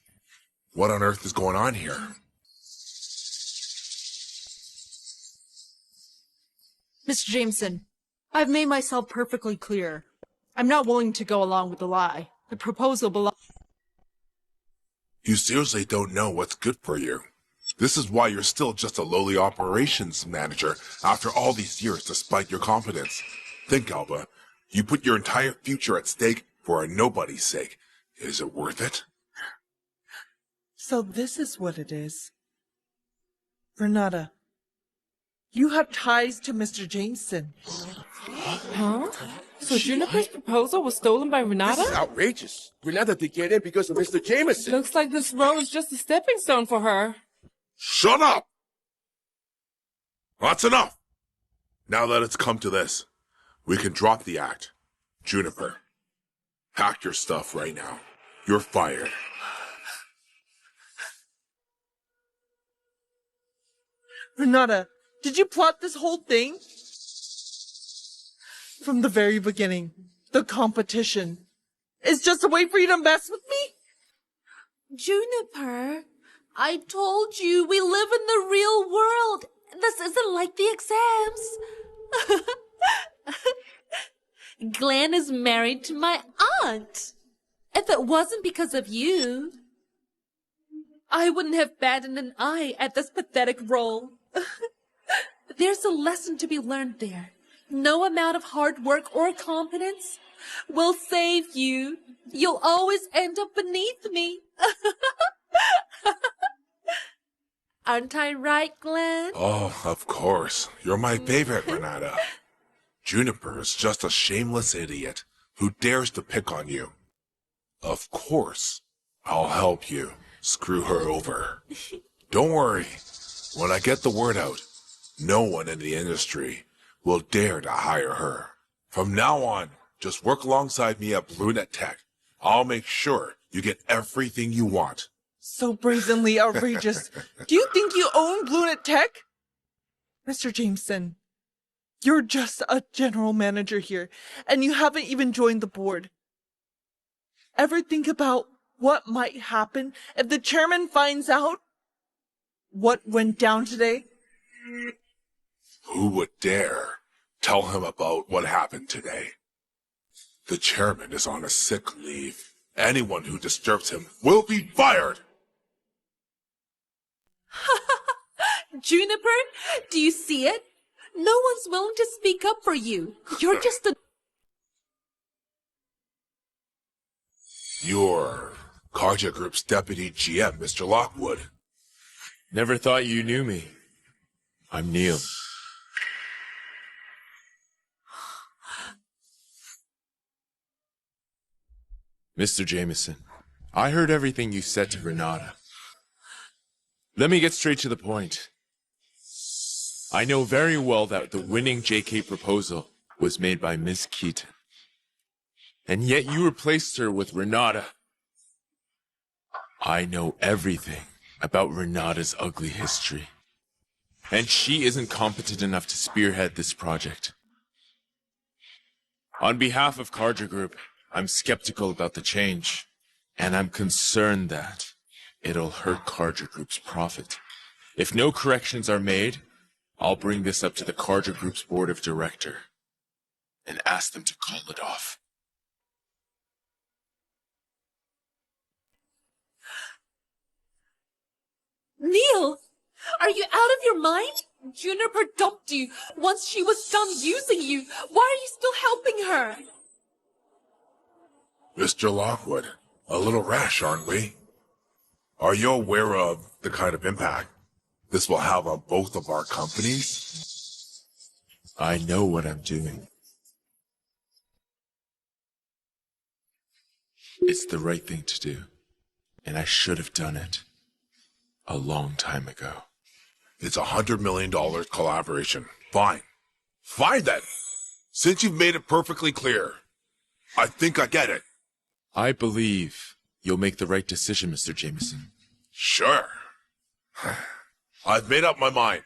what on earth is going on here? Mr. Jameson, I've made myself perfectly clear. I'm not willing to go along with the lie. The proposal belongs... You seriously don't know what's good for you. This is why you're still just a lowly operations manager after all these years despite your competence. Think, Alba. You put your entire future at stake for a nobody's sake. Is it worth it? So this is what it is. Renata, you have ties to Mr. Jameson. Huh? So Juniper's proposal was stolen by Renata? This is outrageous. Renata did get in because of Mr. Jameson. Looks like this role is just a stepping stone for her. Shut up! That's enough! Now that it's come to this, we can drop the act. Juniper, pack your stuff right now. You're fired. Renata, did you plot this whole thing? From the very beginning, the competition is just a way for you to mess with me? Juniper, I told you we live in the real world. This isn't like the exams. Glenn is married to my aunt. If it wasn't because of you, I wouldn't have batted an eye at this pathetic role. There's a lesson to be learned there. No amount of hard work or competence will save you. You'll always end up beneath me. Aren't I right, Glenn? Oh, of course. You're my favorite, Renata. Juniper is just a shameless idiot who dares to pick on you. Of course, I'll help you screw her over. Don't worry. When I get the word out, no one in the industry will dare to hire her. From now on, just work alongside me at BlueNet Tech. I'll make sure you get everything you want. So brazenly outrageous. Do you think you own BlueNet Tech? Mr. Jameson, you're just a general manager here, and you haven't even joined the board. Ever think about what might happen if the chairman finds out what went down today? Who would dare tell him about what happened today? The chairman is on a sick leave. Anyone who disturbs him will be fired! Juniper, do you see it? No one's willing to speak up for you. You're just a... You're Karja Group's deputy GM, Mr. Lockwood. Never thought you knew me. I'm Neil. Mr. Jameson, I heard everything you said to Renata. Let me get straight to the point. I know very well that the winning JK proposal was made by Miss Keaton. And yet you replaced her with Renata. I know everything about Renata's ugly history. And she isn't competent enough to spearhead this project. On behalf of Carja Group, I'm skeptical about the change. And I'm concerned that it'll hurt Carja Group's profit. If no corrections are made, I'll bring this up to the Carja Group's board of director and ask them to call it off. Neil, are you out of your mind? Juniper dumped you once she was done using you. Why are you still helping her? Mr. Lockwood, a little rash, aren't we? Are you aware of the kind of impact this will have on both of our companies? I know what I'm doing. It's the right thing to do, and I should have done it a long time ago. It's $100 million collaboration. Fine. Fine then. Since you've made it perfectly clear, I think I get it. I believe you'll make the right decision, Mr. Jameson. Sure. I've made up my mind.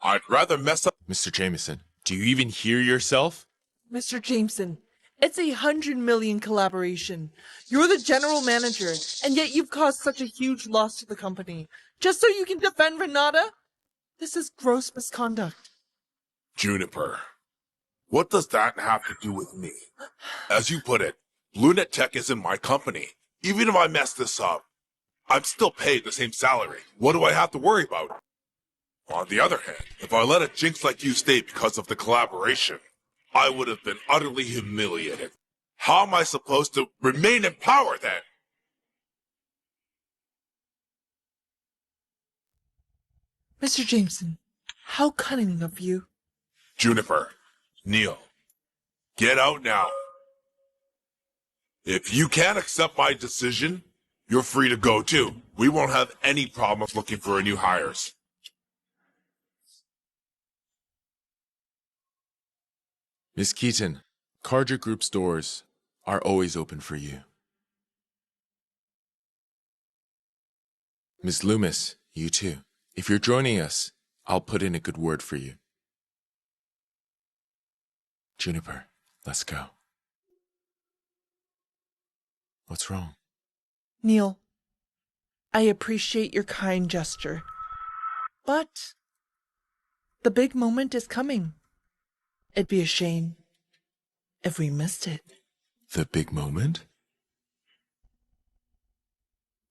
I'd rather mess up. Mr. Jameson, do you even hear yourself? Mr. Jameson, it's a 100 million collaboration. You're the general manager, and yet you've caused such a huge loss to the company. Just so you can defend Renata? This is gross misconduct. Juniper, what does that have to do with me? As you put it, BlueNet Tech isn't my company. Even if I mess this up, I'm still paid the same salary. What do I have to worry about? On the other hand, if I let a jinx like you stay because of the collaboration, I would have been utterly humiliated. How am I supposed to remain in power then? Mr. Jameson, how cunning of you. Juniper, Neil, get out now. If you can't accept my decision, you're free to go too. We won't have any problems looking for new hires. Miss Keaton, Carja Group's doors are always open for you. Miss Loomis, you too. If you're joining us, I'll put in a good word for you. Juniper, let's go. What's wrong? Neil, I appreciate your kind gesture, but the big moment is coming. It'd be a shame if we missed it. The big moment?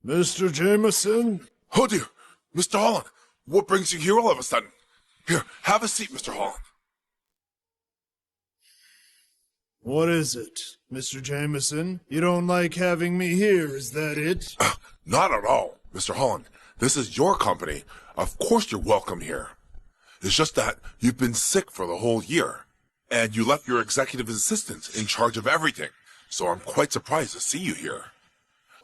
Mr. Jameson? Oh dear, Mr. Holland, what brings you here all of a sudden? Here, have a seat, Mr. Holland. What is it, Mr. Jameson? You don't like having me here, is that it? Not at all, Mr. Holland. This is your company. Of course you're welcome here. It's just that you've been sick for the whole year, and you left your executive assistant in charge of everything, so I'm quite surprised to see you here.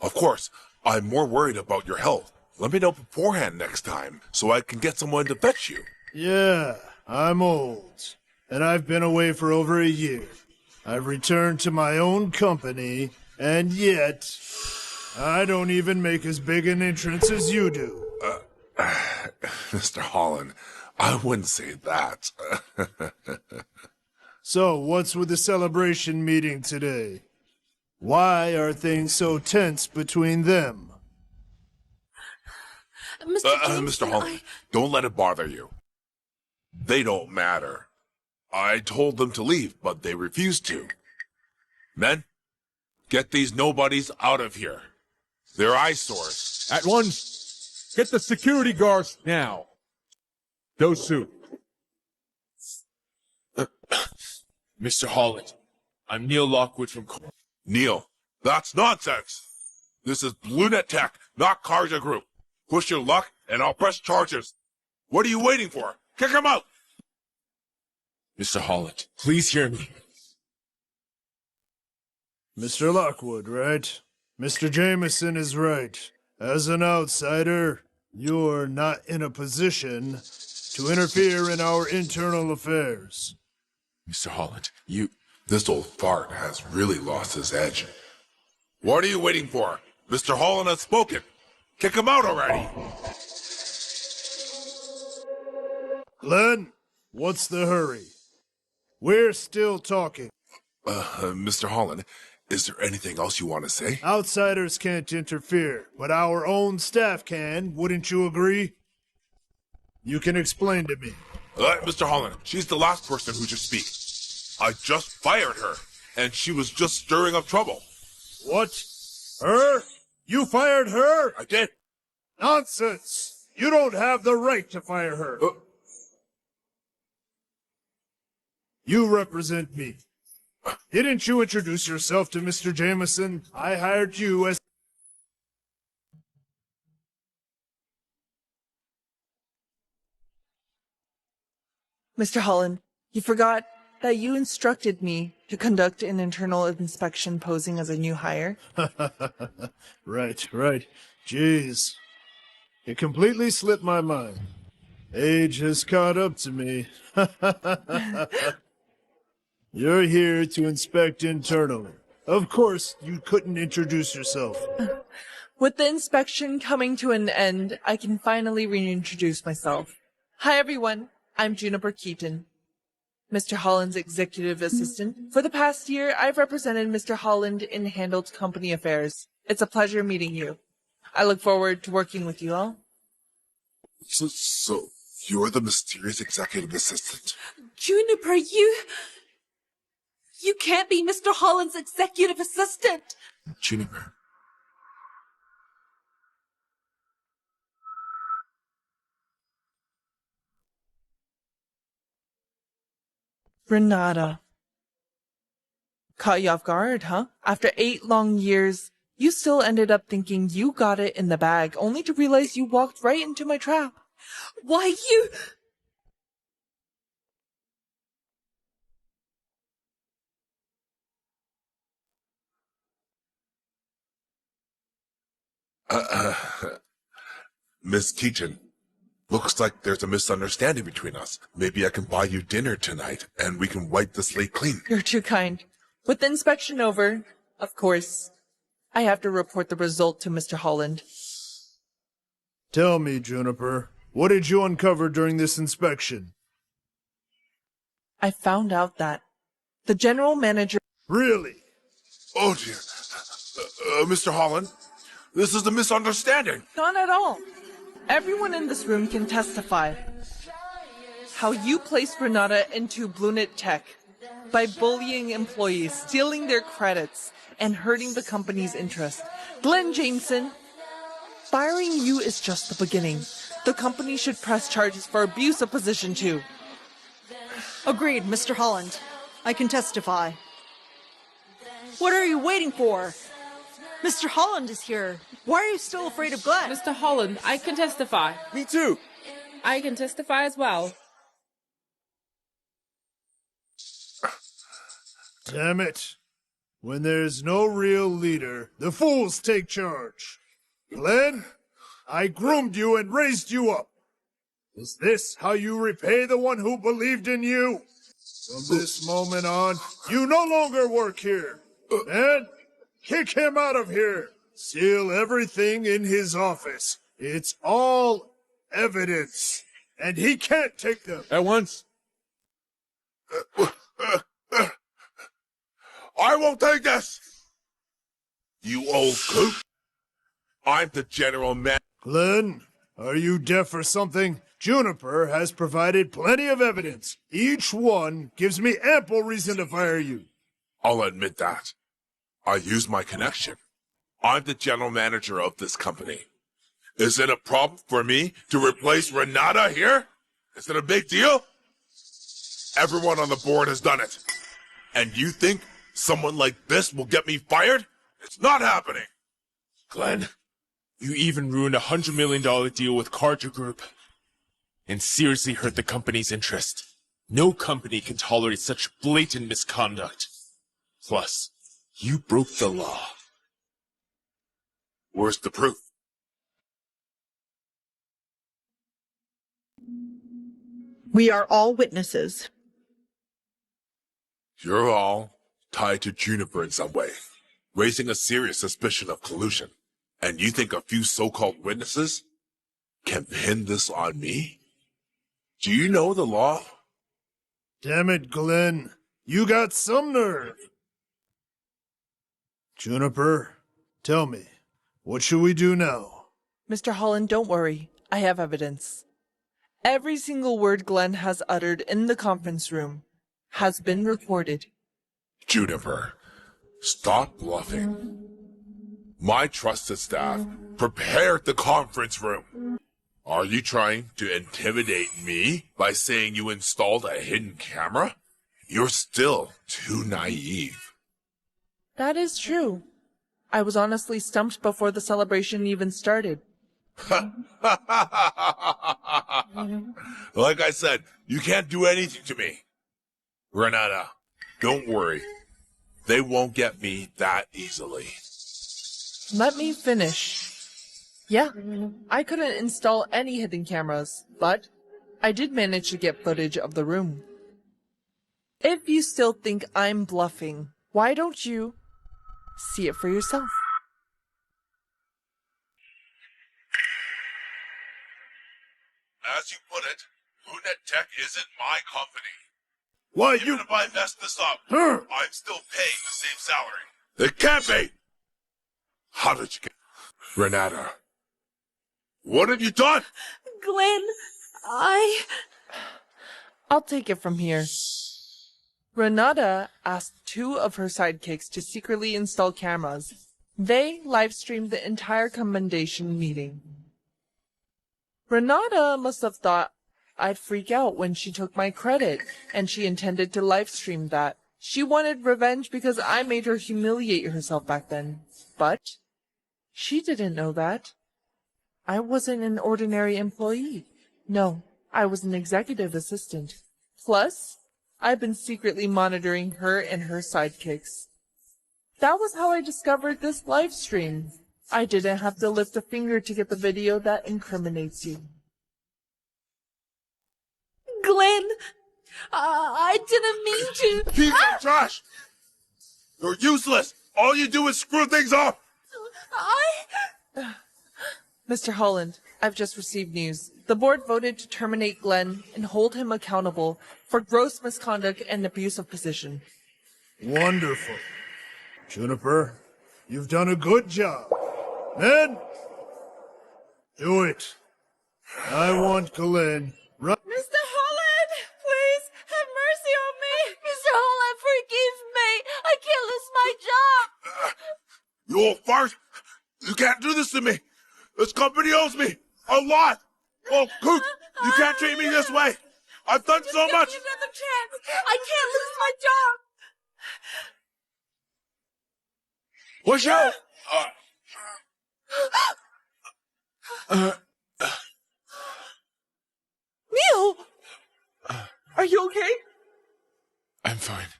Of course, I'm more worried about your health. Let me know beforehand next time, so I can get someone to fetch you. Yeah, I'm old, and I've been away for over a year. I've returned to my own company, and yet, I don't even make as big an entrance as you do. Mr. Holland, I wouldn't say that. So, what's with the celebration meeting today? Why are things so tense between them? Mr. Holland, don't let it bother you. They don't matter. I told them to leave, but they refused to. Men, get these nobodies out of here. They're eyesores. At once, get the security guards now. Dosu. Mr. Holland, I'm Neil Lockwood from... Neil, that's nonsense. This is BlueNet Tech, not Carja Group. Push your luck, and I'll press charges. What are you waiting for? Kick him out! Mr. Holland, please hear me. Mr. Lockwood, right? Mr. Jameson is right. As an outsider, you're not in a position to interfere in our internal affairs. Mr. Holland, you... This old fart has really lost his edge. What are you waiting for? Mr. Holland has spoken. Kick him out already. Glenn, what's the hurry? We're still talking. Mr. Holland, is there anything else you want to say? Outsiders can't interfere, but our own staff can, wouldn't you agree? You can explain to me. Mr. Holland, she's the last person who should speak. I just fired her, and she was just stirring up trouble. What? Her? You fired her? I did. Nonsense! You don't have the right to fire her. You represent me. Didn't you introduce yourself to Mr. Jameson? I hired you as... Mr. Holland, you forgot that you instructed me to conduct an internal inspection posing as a new hire. Right. Jeez. It completely slipped my mind. Age has caught up to me. You're here to inspect internally. Of course, you couldn't introduce yourself. With the inspection coming to an end, I can finally reintroduce myself. Hi everyone, I'm Juniper Keaton, Mr. Holland's executive assistant. For the past year, I've represented Mr. Holland and handled company affairs. It's a pleasure meeting you. I look forward to working with you all. So you're the mysterious executive assistant? Juniper, you can't be Mr. Holland's executive assistant. Juniper. Renata. Caught you off guard, huh? After 8 long years, you still ended up thinking you got it in the bag, only to realize you walked right into my trap. Why, you... Miss Keaton, looks like there's a misunderstanding between us. Maybe I can buy you dinner tonight, and we can wipe the slate clean. You're too kind. With the inspection over, of course, I have to report the result to Mr. Holland. Tell me, Juniper, what did you uncover during this inspection? I found out that the general manager... Really? Oh dear. Mr. Holland, this is a misunderstanding. Not at all. Everyone in this room can testify how you placed Renata into Bluenet Tech by bullying employees, stealing their credits, and hurting the company's interest. Glenn Jameson, firing you is just the beginning. The company should press charges for abuse of position too. Agreed, Mr. Holland. I can testify. What are you waiting for? Mr. Holland is here. Why are you still afraid of Glenn? Mr. Holland, I can testify. Me too. I can testify as well. Damn it. When there's no real leader, the fools take charge. Glenn, I groomed you and raised you up. Is this how you repay the one who believed in you? From this moment on, you no longer work here. And kick him out of here. Seal everything in his office. It's all evidence. And he can't take them. At once. I won't take this! You old coot! I'm the general man. Glenn, are you deaf or something? Juniper has provided plenty of evidence. Each one gives me ample reason to fire you. I'll admit that. I used my connection. I'm the general manager of this company. Is it a problem for me to replace Renata here? Is it a big deal? Everyone on the board has done it. And you think someone like this will get me fired? It's not happening. Glenn, you even ruined a $100 million deal with Carter Group and seriously hurt the company's interest. No company can tolerate such blatant misconduct. Plus, you broke the law. Where's the proof? We are all witnesses. You're all tied to Juniper in some way, raising a serious suspicion of collusion. And you think a few so-called witnesses can pin this on me? Do you know the law? Damn it, Glenn. You got some nerve. Juniper, tell me, what should we do now? Mr. Holland, don't worry. I have evidence. Every single word Glenn has uttered in the conference room has been recorded. Juniper, stop bluffing. My trusted staff prepared the conference room. Are you trying to intimidate me by saying you installed a hidden camera? You're still too naive. That is true. I was honestly stumped before the celebration even started. Like I said, you can't do anything to me. Renata, don't worry. They won't get me that easily. Let me finish. Yeah, I couldn't install any hidden cameras, but I did manage to get footage of the room. If you still think I'm bluffing, why don't you see it for yourself? As you put it, Lunet Tech isn't my company. Why, Even if I mess this up, I'm still paying the same salary. It can't be! How did you get... Renata, what have you done? Glenn, I'll take it from here. Renata asked 2 of her sidekicks to secretly install cameras. They live-streamed the entire commendation meeting. Renata must have thought I'd freak out when she took my credit, and she intended to live-stream that. She wanted revenge because I made her humiliate herself back then. But she didn't know that. I wasn't an ordinary employee. No, I was an executive assistant. Plus, I've been secretly monitoring her and her sidekicks. That was how I discovered this live stream. I didn't have to lift a finger to get the video that incriminates you. Glenn, I didn't mean to. Piece of trash! You're useless! All you do is screw things up! Mr. Holland, I've just received news. The board voted to terminate Glenn and hold him accountable for gross misconduct and abuse of position. Wonderful. Juniper, you've done a good job. Men, do it. I want Glenn. Right. Mr. Holland, please have mercy on me. Mr. Holland, forgive me. I can't lose my job. You old fart! You can't do this to me! This company owes me a lot! Oh, Coot, you can't treat me this way! I've done so much! Give me another chance. I can't lose my job. Watch out! Neil! Are you okay? I'm fine.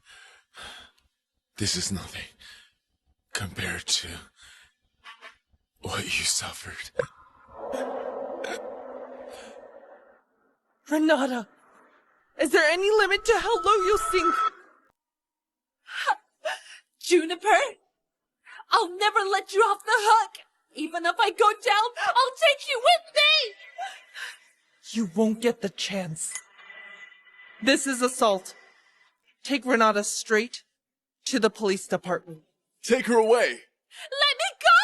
This is nothing compared to what you suffered. Renata, is there any limit to how low you'll sink? Juniper, I'll never let you off the hook. Even if I go down, I'll take you with me. You won't get the chance. This is assault. Take Renata straight to the police department. Take her away. Let me go!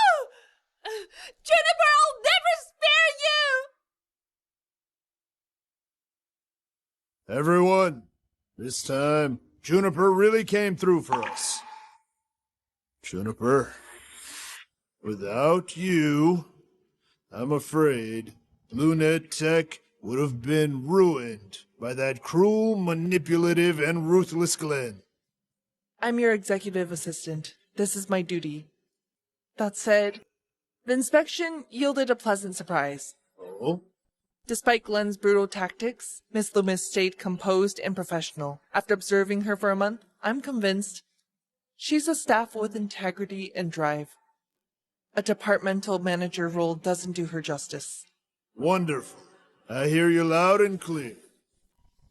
Juniper, I'll never spare you! Everyone, this time, Juniper really came through for us. Juniper, without you, I'm afraid Lunet Tech would have been ruined by that cruel, manipulative, and ruthless Glenn. I'm your executive assistant. This is my duty. That said, the inspection yielded a pleasant surprise. Oh? Despite Glenn's brutal tactics, Miss Loomis stayed composed and professional. After observing her for a month, I'm convinced she's a staff with integrity and drive. A departmental manager role doesn't do her justice. Wonderful. I hear you loud and clear.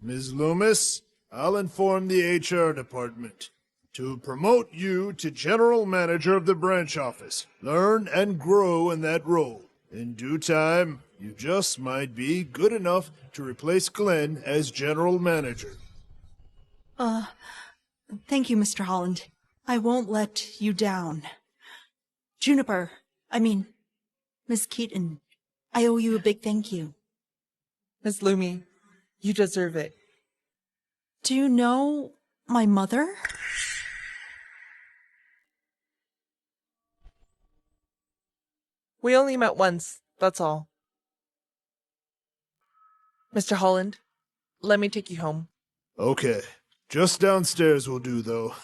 Ms. Loomis, I'll inform the HR department. to promote you to general manager of the branch office. Learn and grow in that role. In due time, you just might be good enough to replace Glenn as general manager. Thank you, Mr. Holland. I won't let you down. Miss Keaton, I owe you a big thank you. Miss Lumi, you deserve it. Do you know my mother? We only met once, that's all. Mr. Holland, let me take you home. Okay. Just downstairs will do, though.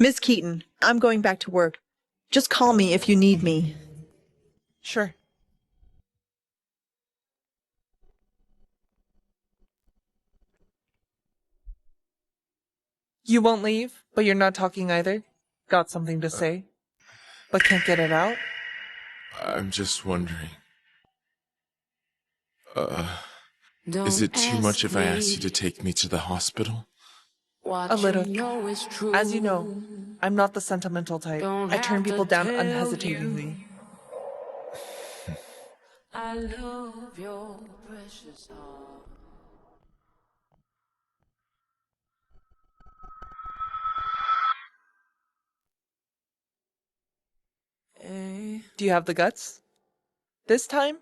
Miss Keaton, I'm going back to work. Just call me if you need me. Sure. You won't leave, but you're not talking either? Got something to say, but can't get it out? I'm just wondering. Is it too much if I ask you to take me to the hospital? A little. As you know, I'm not the sentimental type. I turn people down unhesitatingly. I love your precious heart. Do you have the guts? This time,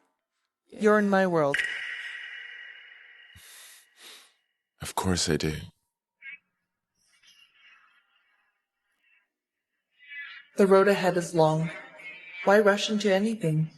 you're in my world. Of course I do. The road ahead is long. Why rush into anything?